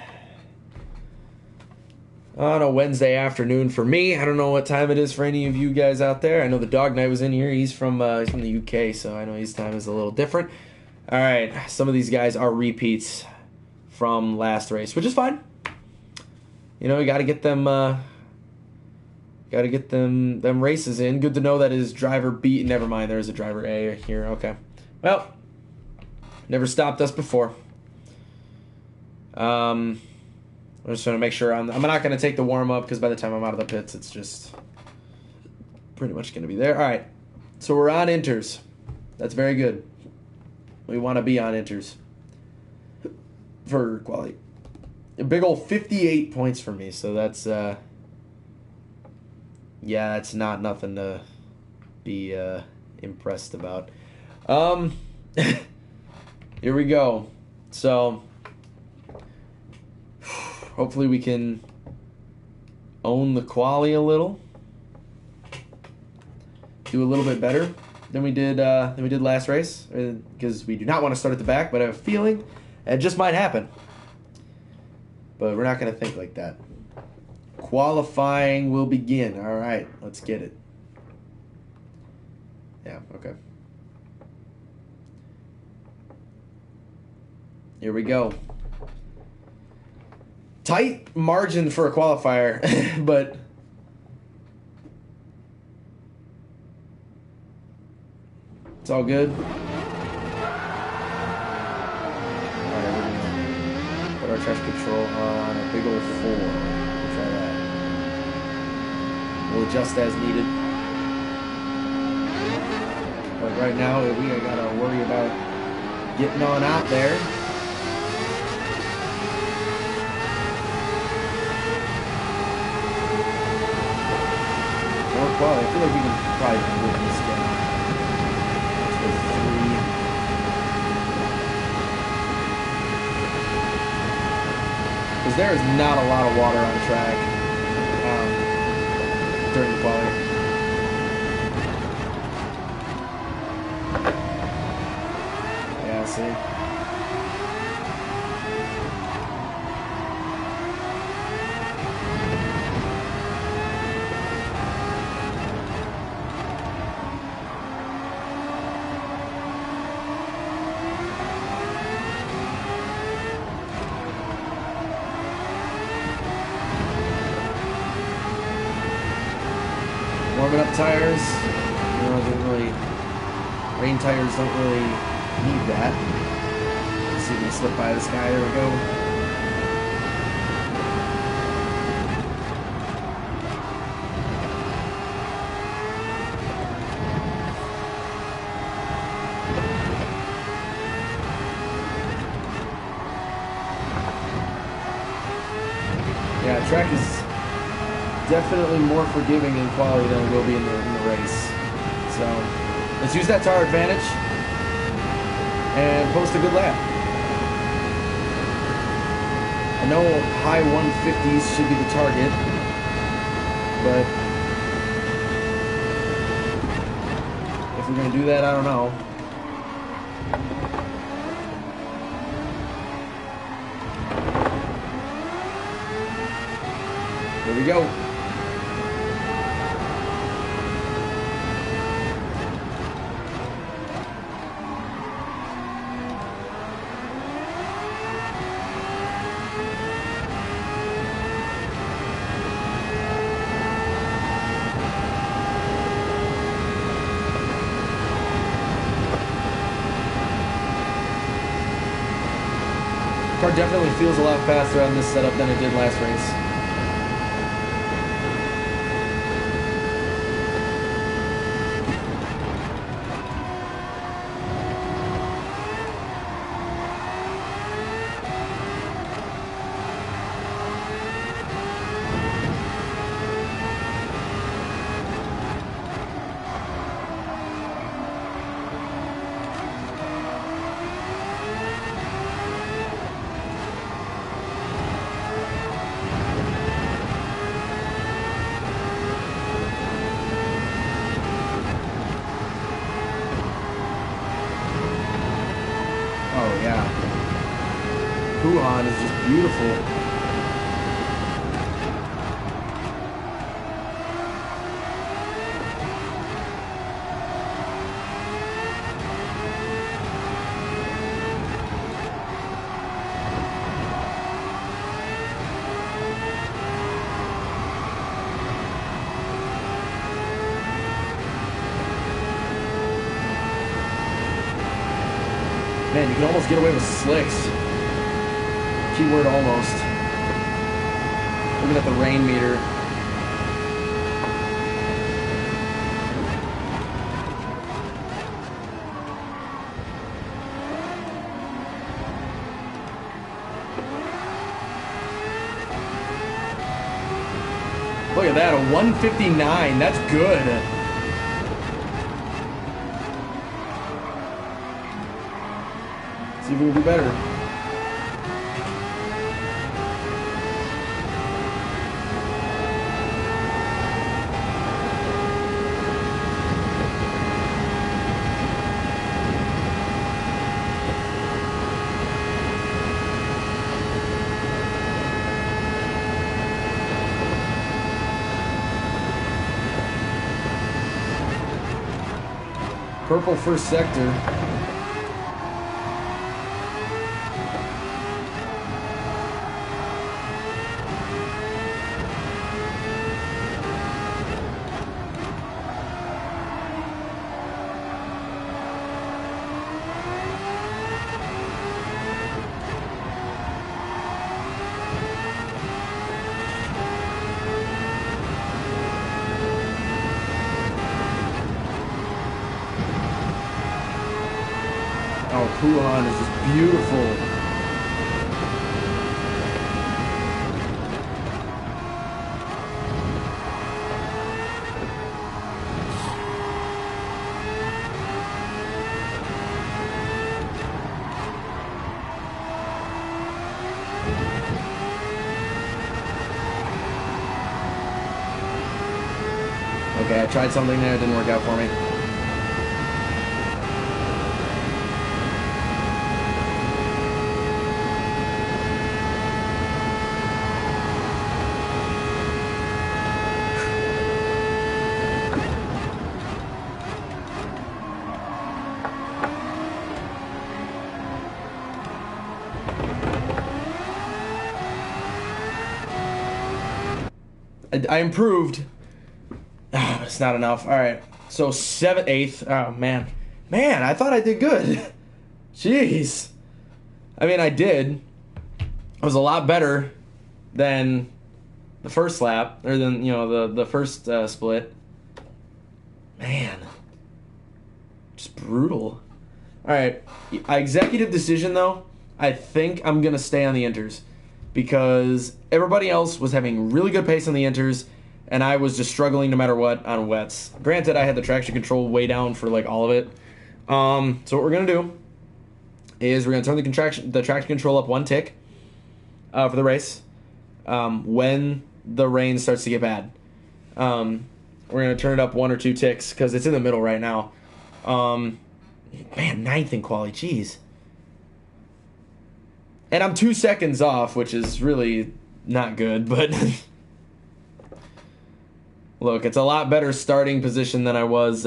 Wednesday afternoon for me. I don't know what time it is for any of you guys out there. I know the Dog Knight was in here. He's from the UK, so I know his time is a little different. All right, some of these guys are repeats from last race, which is fine. You got to get them them races in. Good to know that his driver B. Never mind, there's a driver A here. Okay, well, never stopped us before. I'm just going to make sure I'm not going to take the warm-up because by the time I'm out of the pits, it's just pretty much going to be there. All right, so we're on inters. That's very good. We want to be on inters for quality. A big old 58 points for me, so that's, that's not nothing to be impressed about. Here we go. So... hopefully we can own the quali a little. Do a little bit better than we did last race. Because we do not want to start at the back, but I have a feeling it just might happen. But we're not going to think like that. Qualifying will begin. All right, let's get it. Yeah, okay. Here we go. Tight margin for a qualifier, but it's all good. All right, we're gonna put our traction control on a big old 4. We'll try that. We'll adjust as needed. But right now, we gotta worry about getting on out there. Well, I feel like we can probably win this game. Let's go 3. Because there is not a lot of water on the track during the quality. Yeah, see? Warming up tires. Didn't really Rain tires don't really need that. Let's see if we can slip by this guy. There we go. Yeah, track is definitely more forgiving in quality than it will be in the race. So let's use that to our advantage and post a good lap. I know high 150s should be the target, but if we're going to do that, I don't know. Here we go. Car definitely feels a lot faster on this setup than it did last race. Oh yeah, Wuhan is just beautiful. Man, you can almost get away with slicks. Keyword almost. Looking at the rain meter. Look at that, a 159. That's good. See if we can do better. Purple first sector. Oh, Wuhan is just beautiful. Okay, I tried something there, it didn't work out for me. I improved. But it's not enough. All right. So 7th, 8th. Oh man, Man, I thought I did good. Jeez. I mean, I did. I was a lot better than the first lap, or than, the first split. Man. Just brutal. Alright. Executive decision, though. I think I'm going to stay on the inters. Because everybody else was having really good pace on the inters, and I was just struggling no matter what on wets. Granted, I had the traction control way down for like all of it. So what we're going to do is we're going to turn the traction control up one tick for the race when the rain starts to get bad. We're going to turn it up 1 or 2 ticks because it's in the middle right now. Man, 9th in quali, jeez. And I'm 2 seconds off, which is really not good, but look, it's a lot better starting position than I was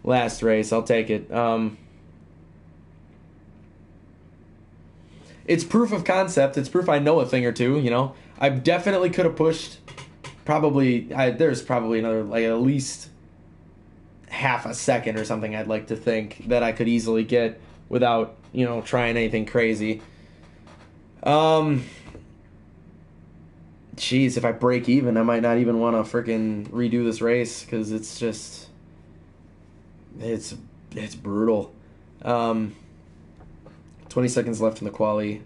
last race. I'll take it. It's proof of concept. It's proof I know a thing or two, I definitely could have pushed there's probably another, like, at least half a second or something I'd like to think that I could easily get without, trying anything crazy. Jeez, if I break even, I might not even want to freaking redo this race because it's just, it's brutal. 20 seconds left in the quali.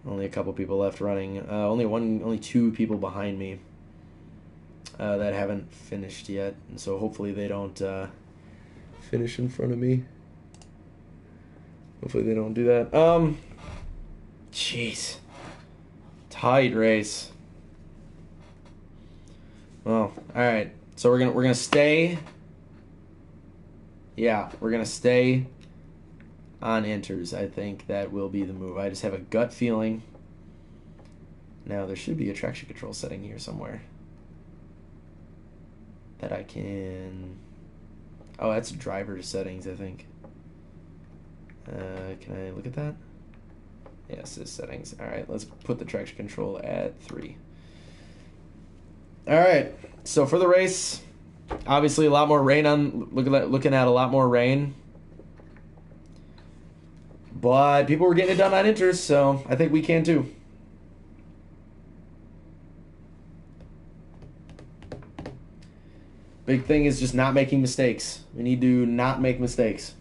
Only a couple people left running. Only 2 people behind me that haven't finished yet, and so hopefully they don't finish in front of me. Hopefully they don't do that. Jeez. Tight race. Well, alright. So we're gonna stay. Yeah, we're gonna stay on inters. I think that will be the move. I just have a gut feeling. Now there should be a traction control setting here somewhere that I can. Oh, that's driver settings, I think. Can I look at that? Yes, it's settings. Alright, let's put the traction control at 3. Alright, so for the race, obviously a lot more rain on. Looking at a lot more rain. But people were getting it done on inters, so I think we can too. Big thing is just not making mistakes. We need to not make mistakes.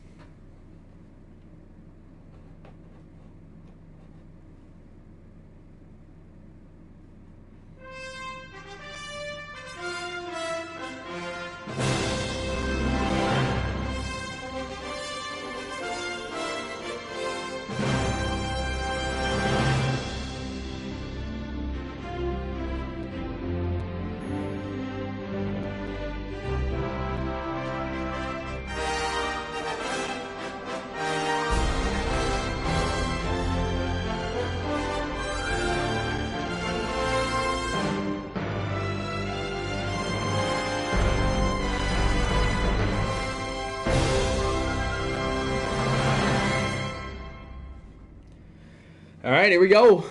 All right, here we go.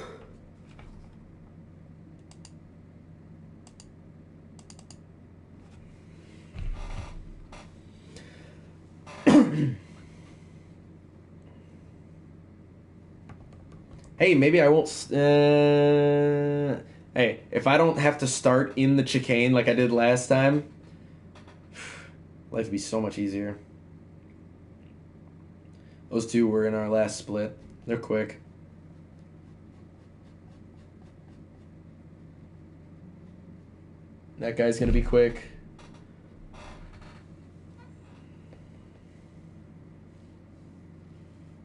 Hey, maybe I won't. Hey, if I don't have to start in the chicane like I did last time, life would be so much easier. Those 2 were in our last split. They're quick. That guy's going to be quick.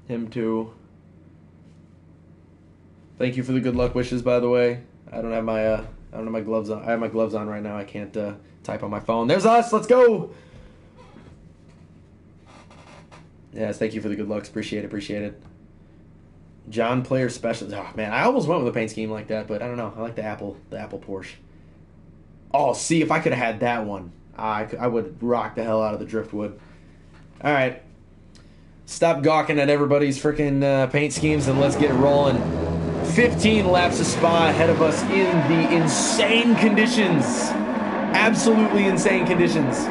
Him too. Thank you for the good luck wishes, by the way. I don't have my gloves on. I have my gloves on right now. I can't type on my phone. There's us. Let's go. Yes, thank you for the good looks. Appreciate it. John Player Special. Oh man, I almost went with a paint scheme like that, but I don't know. I like the Apple Porsche. Oh, see, if I could have had that one, I would rock the hell out of the driftwood. All right. Stop gawking at everybody's freaking paint schemes and let's get it rolling. 15 laps of Spa ahead of us in the insane conditions. Absolutely insane conditions.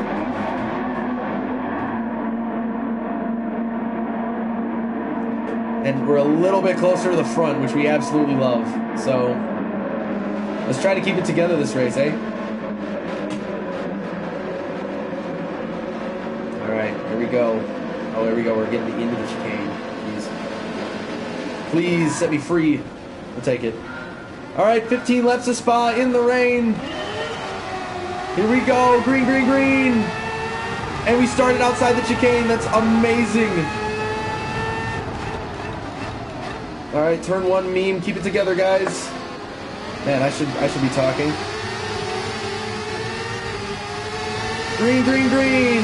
And we're a little bit closer to the front, which we absolutely love. So, let's try to keep it together this race, eh? Alright, here we go. Oh, here we go. We're getting into the chicane. Please set me free. We'll take it. Alright, 15 laps to Spa in the rain. Here we go. Green, green, green. And we started outside the chicane. That's amazing. Alright, turn one meme. Keep it together, guys. Man, I should be talking. Green, green, green.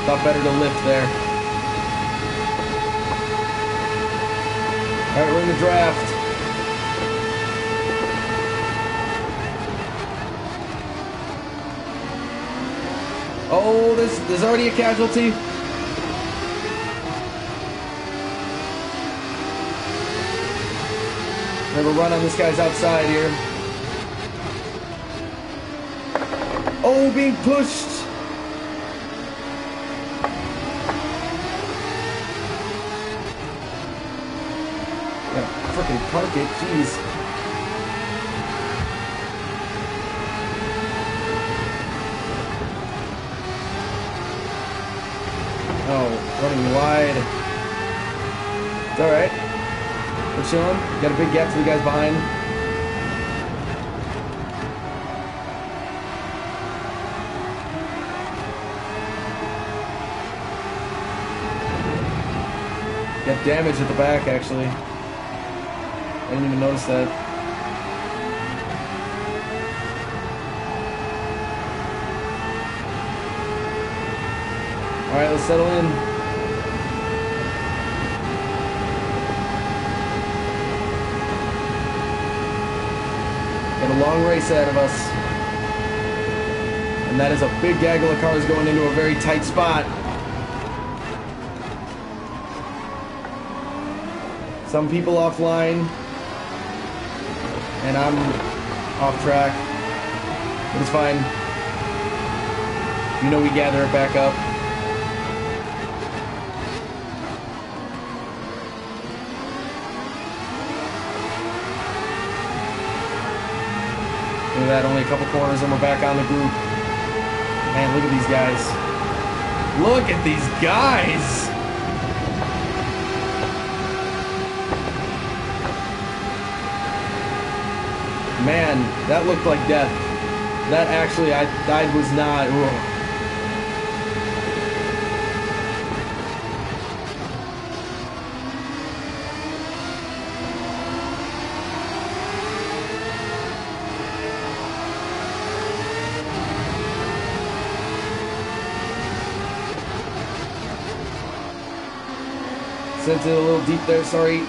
Thought better to lift there. Alright, we're in the draft. Oh, there's already a casualty. Never run on this guy's outside here. Oh, being pushed. Freaking park it, jeez. Oh, running wide. It's alright. We're chilling. Got a big gap to the guys behind. Got damage at the back, actually. I didn't even notice that. Alright, let's settle in. Got a long race ahead of us. And that is a big gaggle of cars going into a very tight spot. Some people offline. And I'm off track, but it's fine. You know we gather it back up. Look at that, only a couple corners and we're back on the group. Man, look at these guys. Look at these guys! Man, that looked like death. That actually, I was not. Ugh. Sent it a little deep there, sorry.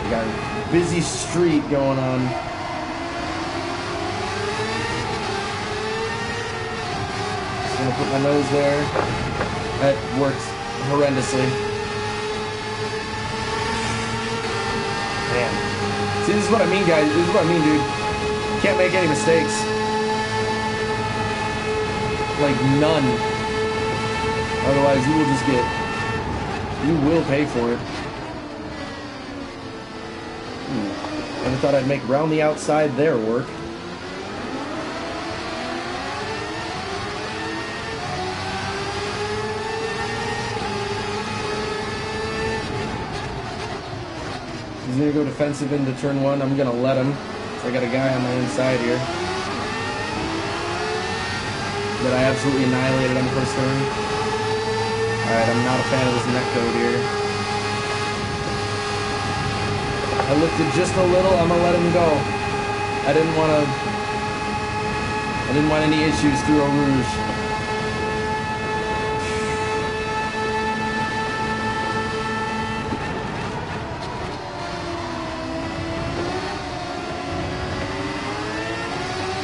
Got a busy street going on. Just gonna put my nose there. That works horrendously. Man. See, this is what I mean, guys. This is what I mean, dude. Can't make any mistakes. Like, none. Otherwise, you will just get... You will pay for it. I thought I'd make round the outside there work. He's gonna go defensive into turn one. I'm gonna let him. So I got a guy on my inside here that I absolutely annihilated on the first turn. Alright, I'm not a fan of this neck code here. I lifted just a little, I'm gonna let him go. I didn't want any issues through Eau Rouge.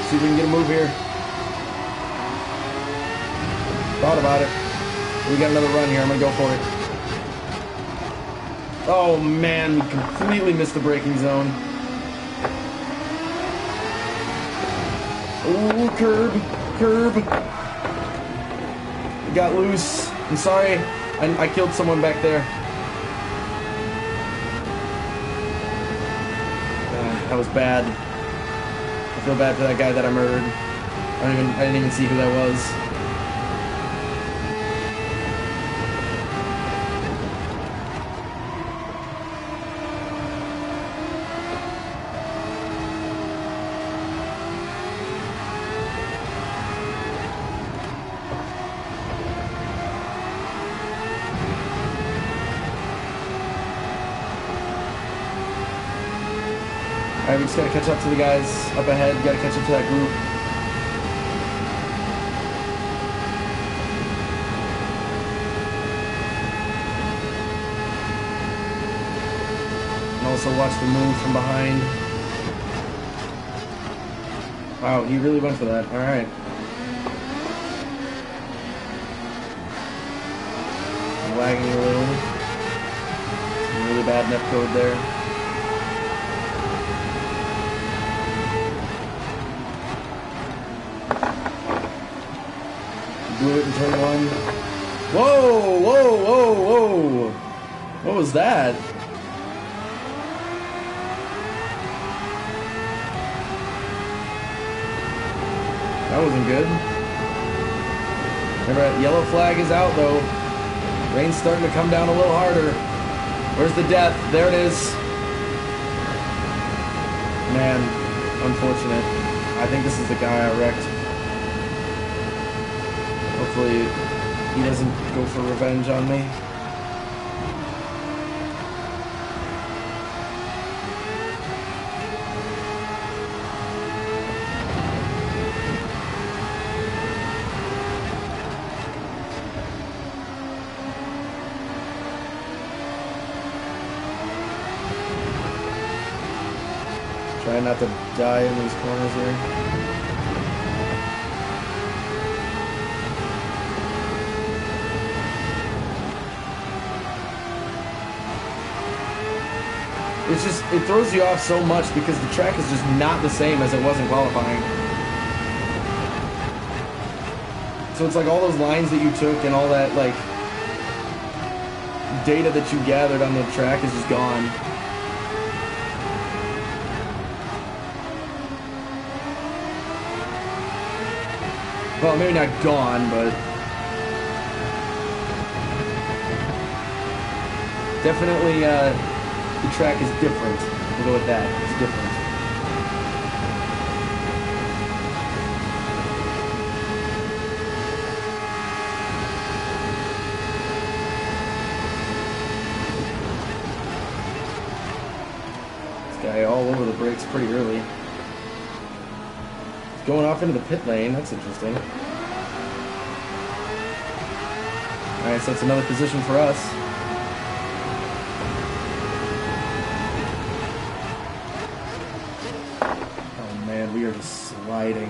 See if we can get a move here. Thought about it. We got another run here. I'm gonna go for it. Oh man, we completely missed the braking zone. Ooh, curb. It got loose. I'm sorry. I killed someone back there. That was bad. I feel bad for that guy that I murdered. I didn't even see who that was. Alright, we just gotta catch up to the guys up ahead. Gotta catch up to that group. And also watch the move from behind. Wow, he really went for that. Alright. Lagging a little. Some really bad netcode there. Blew it in turn one. Whoa! What was that? That wasn't good. Remember, that yellow flag is out though. Rain's starting to come down a little harder. Where's the death? There it is. Man, unfortunate. I think this is the guy I wrecked. Hopefully he doesn't go for revenge on me. Try not to die in these corners here. It's just, it throws you off so much because the track is just not the same as it was in qualifying. So it's like all those lines that you took and all that like data that you gathered on the track is just gone. Well, maybe not gone, but definitely the track is different. We'll go with that. It's different. This guy all over the brakes pretty early. He's going off into the pit lane. That's interesting. Alright, so that's another position for us. We are just sliding.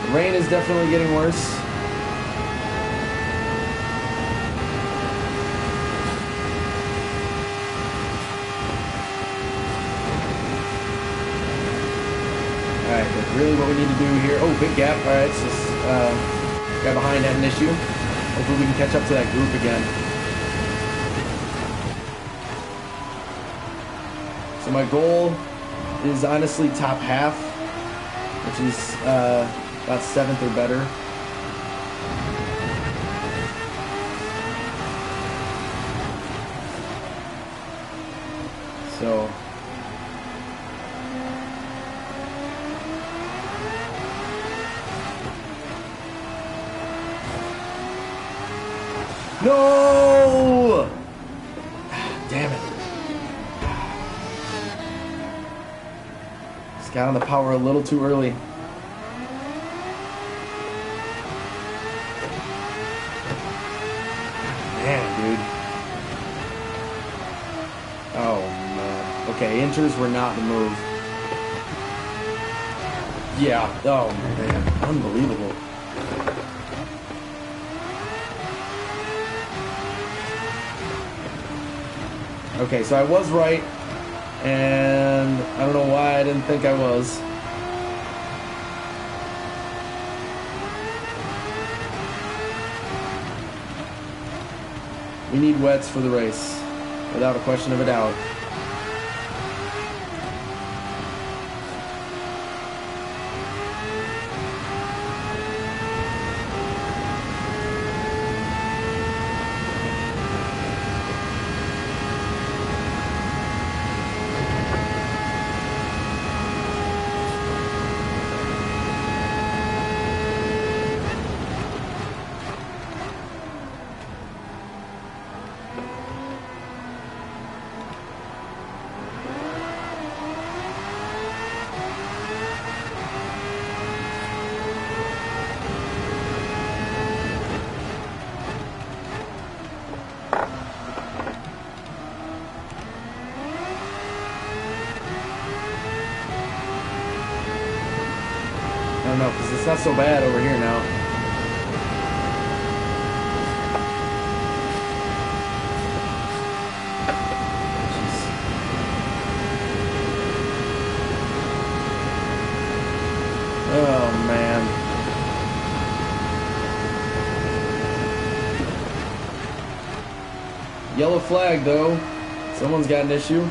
The rain is definitely getting worse. Alright, but really what we need to do here... Oh, big gap. Alright, so guy behind had an issue. Hopefully we can catch up to that group again. So my goal is honestly top half, which is about 7th or better. So no! Damn it. Got on the power a little too early. Man, dude. Oh, man. Okay, inters were not the move. Yeah. Oh, man. Unbelievable. Okay, so I was right, and I don't know why I didn't think I was. We need wets for the race, without a question of a doubt. I don't know, because it's not so bad over here now. Jeez. Oh, man. Yellow flag, though. Someone's got an issue.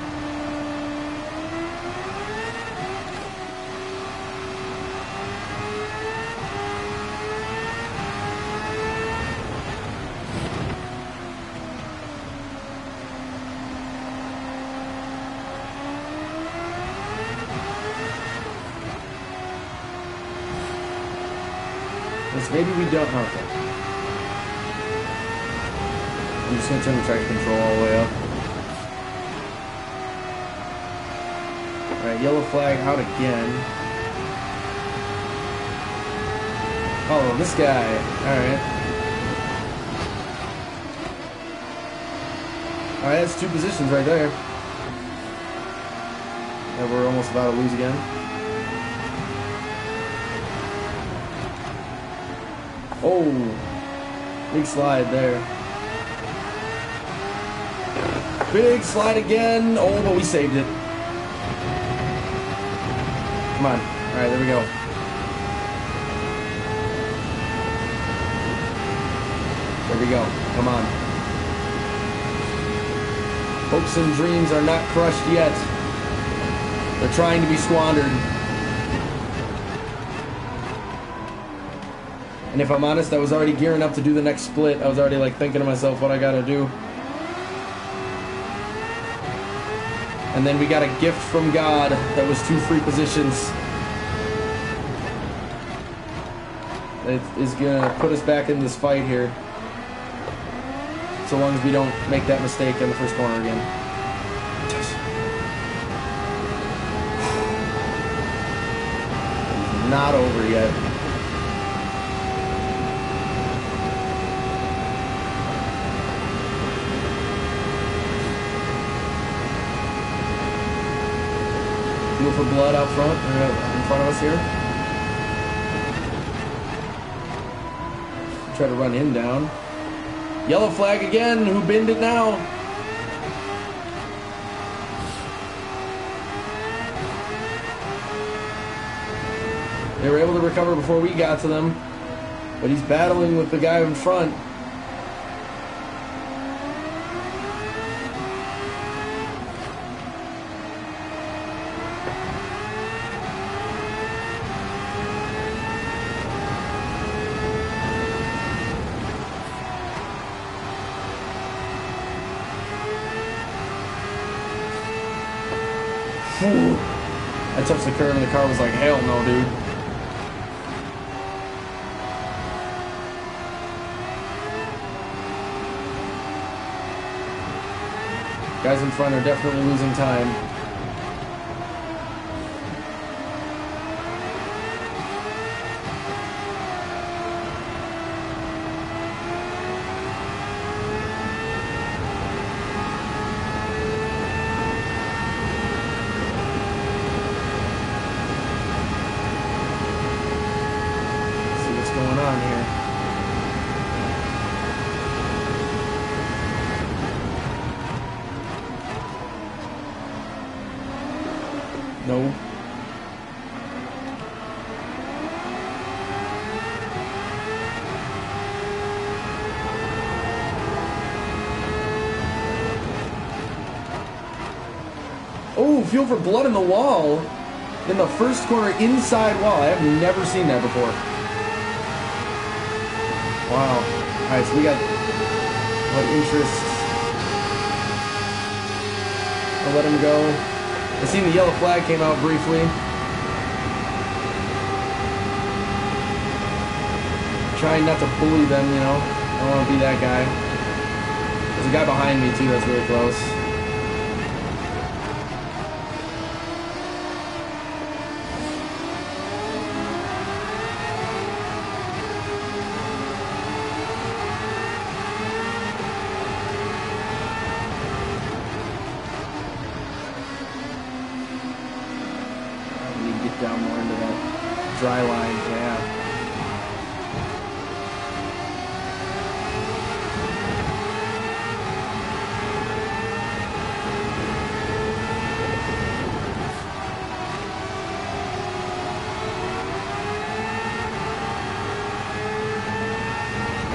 Maybe we don't. Okay. I'm just going to turn the traction control all the way up. Alright, yellow flag out again. Oh, this guy. Alright. Alright, that's 2 positions right there. That we're almost about to lose again. Oh, big slide there. Big slide again. Oh, but we saved it. Come on. All right, there we go. There we go. Come on. Hopes and dreams are not crushed yet. They're trying to be squandered. And if I'm honest, I was already gearing up to do the next split. I was already like thinking to myself what I gotta do. And then we got a gift from God that was 2 free positions. It is gonna put us back in this fight here. So long as we don't make that mistake in the first corner again. It's not over yet. For blood out front, in front of us here. Try to run him down. Yellow flag again. Who binned it now? They were able to recover before we got to them, but he's battling with the guy in front. I touched the curb and the car was like, hell no, dude. Guys in front are definitely losing time. No. Oh, feel for blood in the wall. In the first corner, inside wall. I have never seen that before. Wow. Alright, so we got what interest. I'll let him go. I seen the yellow flag came out briefly. Trying not to bully them, you know. I don't want to be that guy. There's a guy behind me too that's really close. Down more into that dry line, yeah.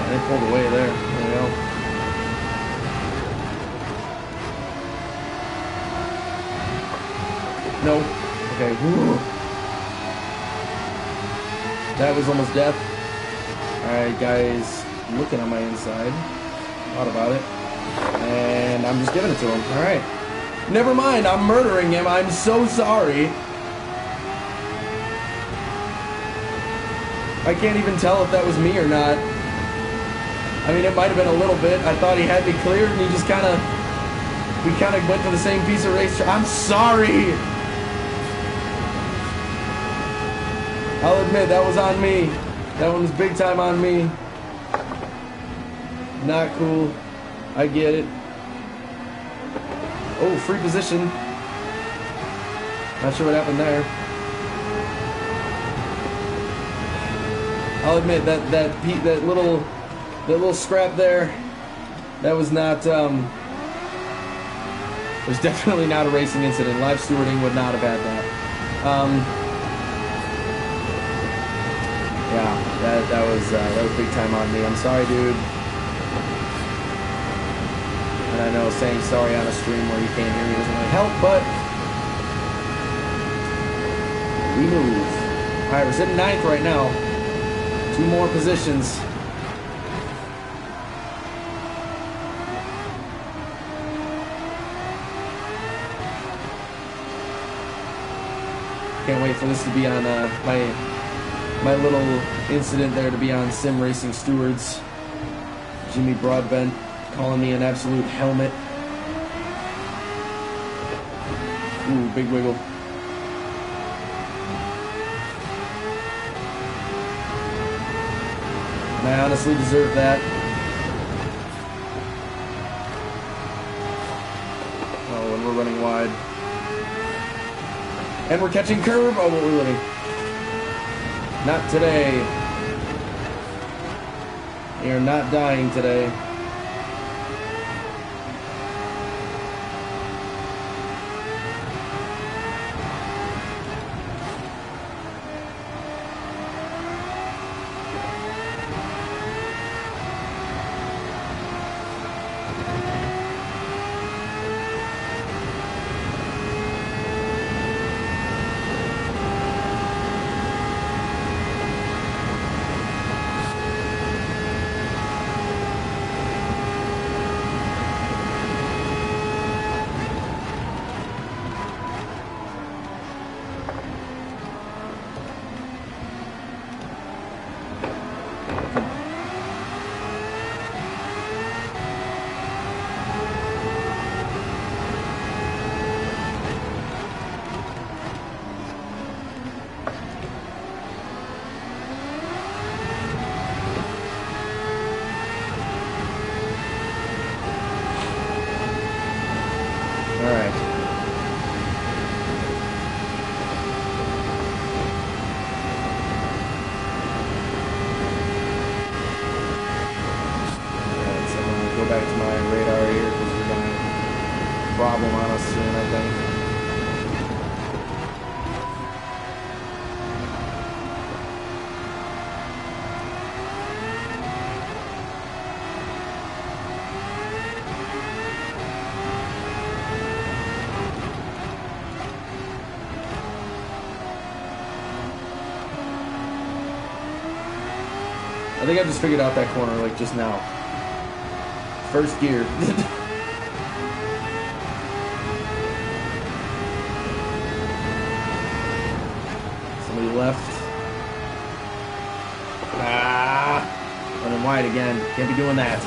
They pulled away there. There we go. No. Okay. Whew. That was almost death. Alright, guys, looking on my inside. Thought about it. And I'm just giving it to him. Alright. Never mind, I'm murdering him. I'm so sorry. I can't even tell if that was me or not. I mean, it might have been a little bit. I thought he had me cleared, and he just kind of... We kind of went to the same piece of race. I'm sorry! I'll admit, that was on me. That one was big time on me. Not cool. I get it. Oh, free position. Not sure what happened there. I'll admit, that little scrap there, that was not, it was definitely not a racing incident. Live stewarding would not have had that. Yeah, that was big time on me. I'm sorry, dude. And I know saying sorry on a stream where you can't hear me doesn't really help, but we move. All right, we're sitting 9th right now. 2 more positions. Can't wait for this to be on my little incident there to be on Sim Racing Stewards. Jimmy Broadbent calling me an absolute helmet. Ooh, big wiggle. And I honestly deserve that. Oh, and we're running wide. And we're catching curb. Oh, what we're living. Not today. We are not dying today. I think I just figured out that corner, like, just now. First gear. Somebody left. Ah! Running wide again. Can't be doing that.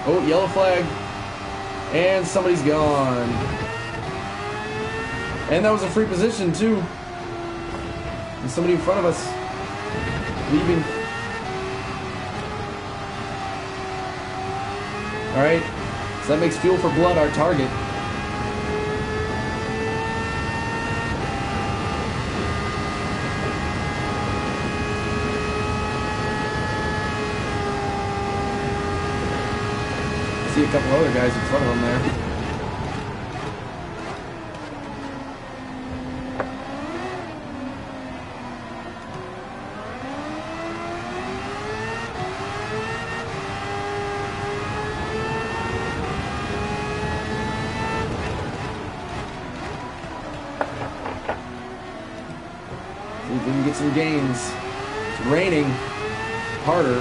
Oh, yellow flag. And somebody's gone. And that was a free position, too. And somebody in front of us leaving. Alright. So that makes Fuel for Blood our target. See a couple other guys in front of him there. See if we can get some gains. It's raining harder.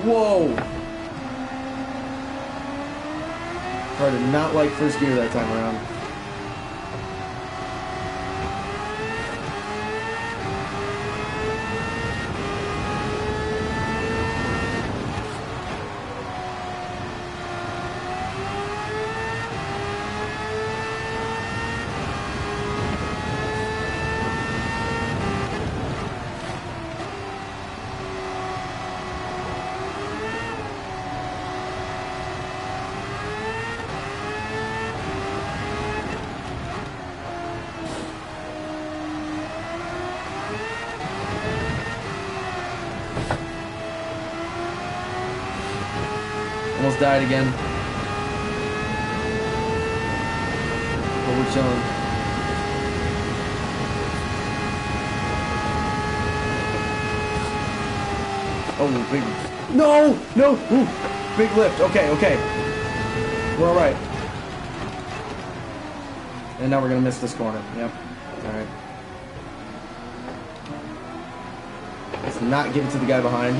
Whoa! Car did not like first gear that time around. Almost died again. But we're chilling. Oh, big. No! No! Ooh, big lift. Okay, okay. We're alright. And now we're gonna miss this corner. Yep. Alright. Let's not give it to the guy behind.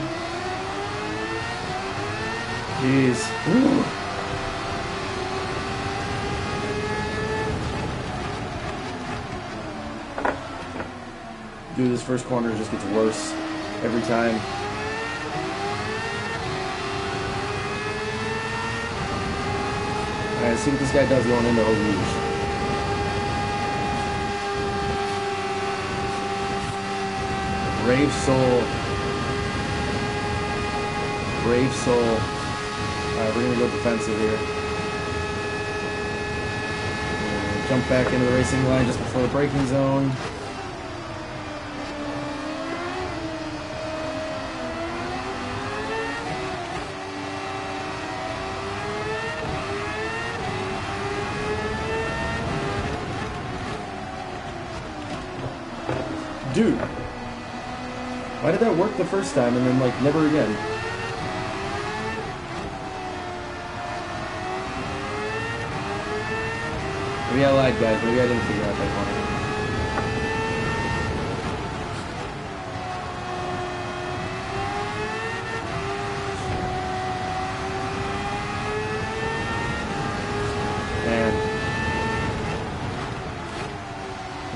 Jeez. Ooh. Dude, this first corner just gets worse every time. Alright, let's see what this guy does going into Eau Rouge. Brave soul. Brave soul. Alright, we're gonna go defensive here. Jump back into the racing line just before the braking zone. Dude, why did that work the first time and then, like, never again? Maybe I lied, guys. Maybe I didn't figure out that corner. Man.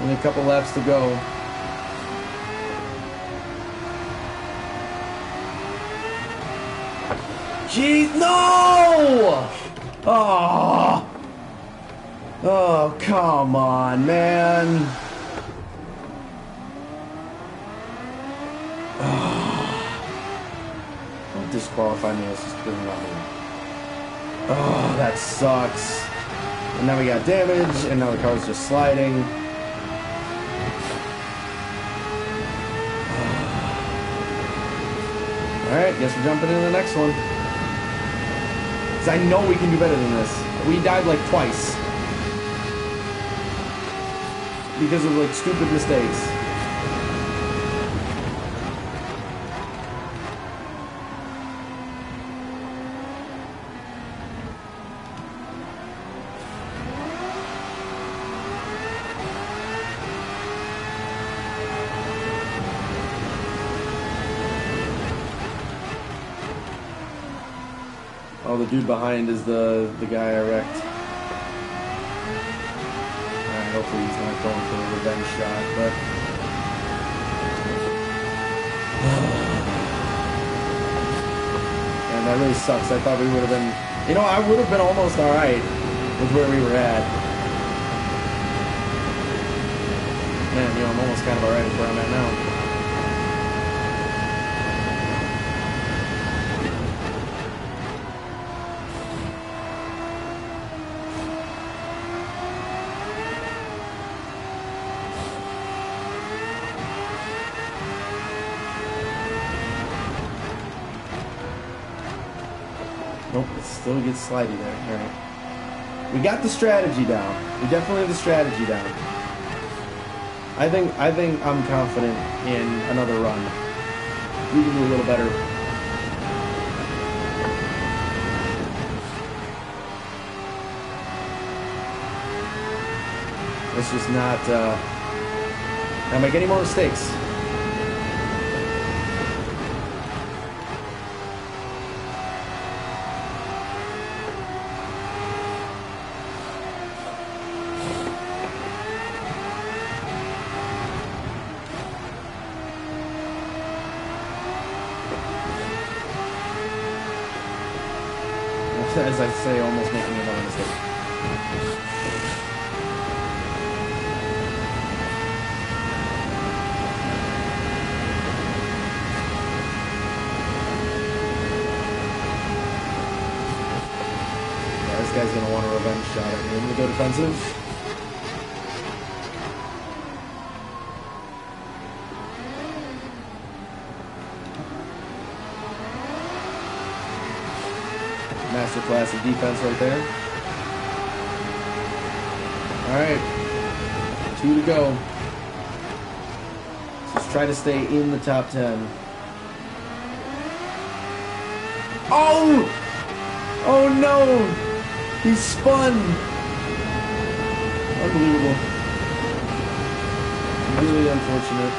Only a couple laps to go. Jeez, no! Oh! Oh, come on, man. disqualify me. Let's just put him on here. Oh, that sucks. And now we got damage, and now the car's just sliding. Alright, guess we're jumping into the next one. Because I know we can do better than this. We died like twice. Because of like stupid mistakes. Oh, the dude behind is the guy I wrecked. Alright, hopefully he's not going for a revenge shot, but... Man, that really sucks. I thought we would have been... You know, I would have been almost alright with where we were at. Man, you know, I'm almost kind of alright with where I'm at now. Nope, it still gets slidey there. Alright. We got the strategy down. We definitely have the strategy down. I think I'm confident in another run. We can do a little better. Let's just not make any more mistakes. As I say, almost making another mistake. Yeah, this guy's gonna want a revenge shot at me. I'm gonna go defensive. Masterclass of defense right there. Alright. 2 to go. Let's try to stay in the top 10. Oh! Oh no! He spun! Unbelievable. Really unfortunate.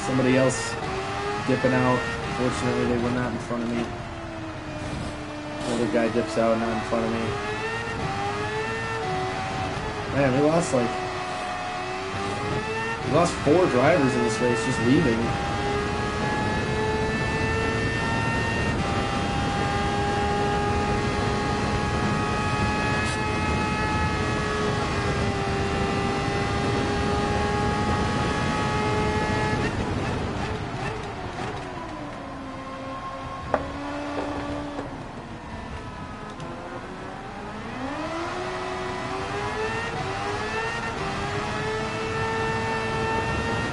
Somebody else dipping out. Fortunately, they were not in front of me. Another guy dips out, not in front of me. Man, we lost 4 drivers in this race just leaving.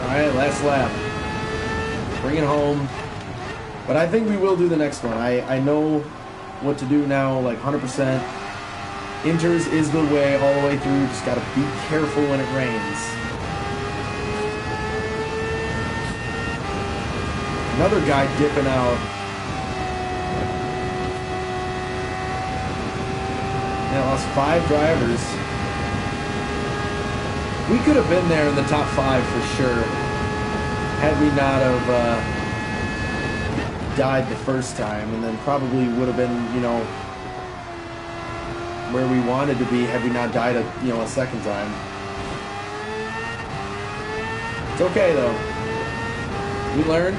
Alright, last lap. Bring it home. But I think we will do the next one. I know what to do now, like 100%. Inters is the way all the way through. Just got to be careful when it rains. Another guy dipping out. Yeah, lost 5 drivers. We could have been there in the top 5 for sure, had we not have died the first time, and then probably would have been, you know, where we wanted to be had we not died a second time. It's okay though. We learned.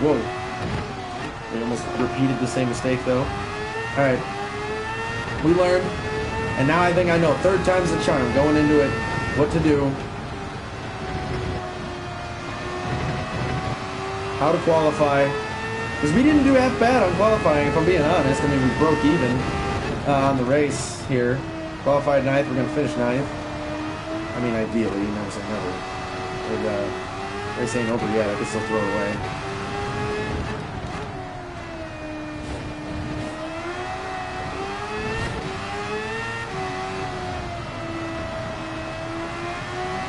Whoa. We almost repeated the same mistake though. Alright. We learned. And now I think I know. 3rd time's the charm. Going into it. What to do. How to qualify. Because we didn't do half bad on qualifying, if I'm being honest. I mean, we broke even on the race here. Qualified 9th. We're going to finish 9th. I mean, ideally. You never say never. But, race ain't over yet. I can still throw it away.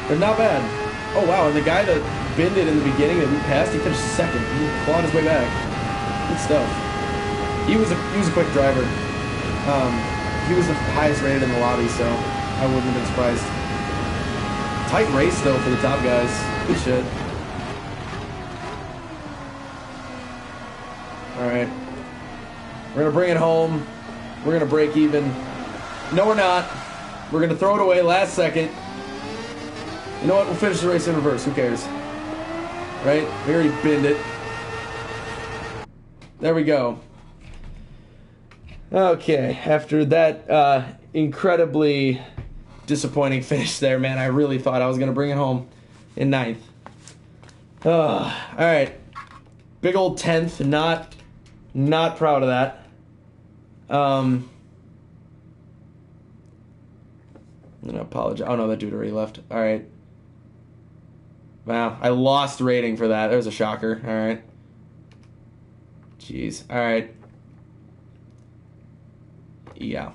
They're not bad. Oh wow, and the guy that binned it in the beginning that we passed, he finished 2nd. He clawed his way back. Good stuff. He was a quick driver. He was the highest rated in the lobby, so I wouldn't have been surprised. Tight race though for the top guys. Good shit. Alright. We're gonna bring it home. We're gonna break even. No, we're not. We're gonna throw it away last second. You know what? We'll finish the race in reverse. Who cares? Right? We already binned it. There we go. Okay. After that incredibly disappointing finish there, man, I really thought I was going to bring it home in 9th. All right. Big old 10th. Not proud of that. I'm going to apologize. Oh, no, that dude already left. All right. Wow, I lost rating for that. That was a shocker. All right. Jeez. All right. Yeah.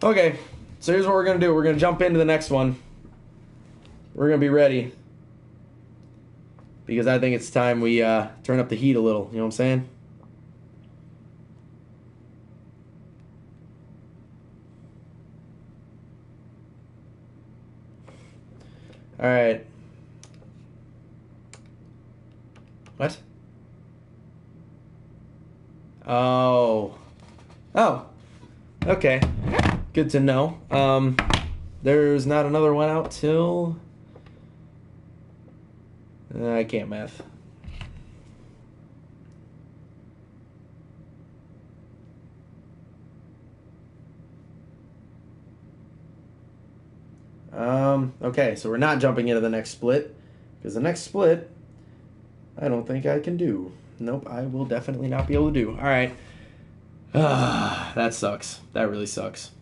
Okay, so here's what we're going to do. We're going to jump into the next one. We're going to be ready. Because I think it's time we turn up the heat a little. You know what I'm saying? All right. What? Oh. Okay. Good to know. There's not another one out till... I can't math. Okay, so we're not jumping into the next split, because the next split, I don't think I can do. Nope, I will definitely not be able to do. All right. That sucks. That really sucks.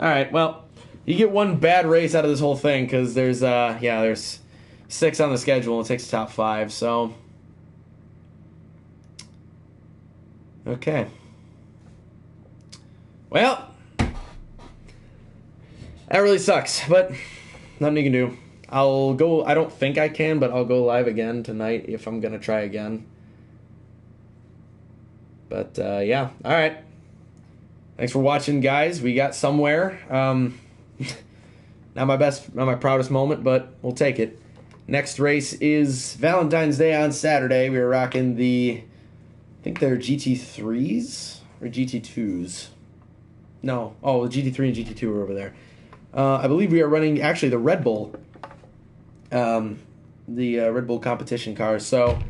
All right, well, you get one bad race out of this whole thing, because there's 6 on the schedule, and it takes the top 5, so... Okay. Well... That really sucks, but nothing you can do. I'll go, I don't think I can, but I'll go live again tonight if I'm going to try again. But, yeah. All right. Thanks for watching, guys. We got somewhere. Not my proudest moment, but we'll take it. Next race is Valentine's Day on Saturday. We were rocking I think they're GT3s or GT2s. No. Oh, the GT3 and GT2 are over there. I believe we are running, actually, the Red Bull. The Red Bull competition cars. So,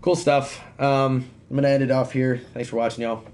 cool stuff. I'm going to end it off here. Thanks for watching, y'all.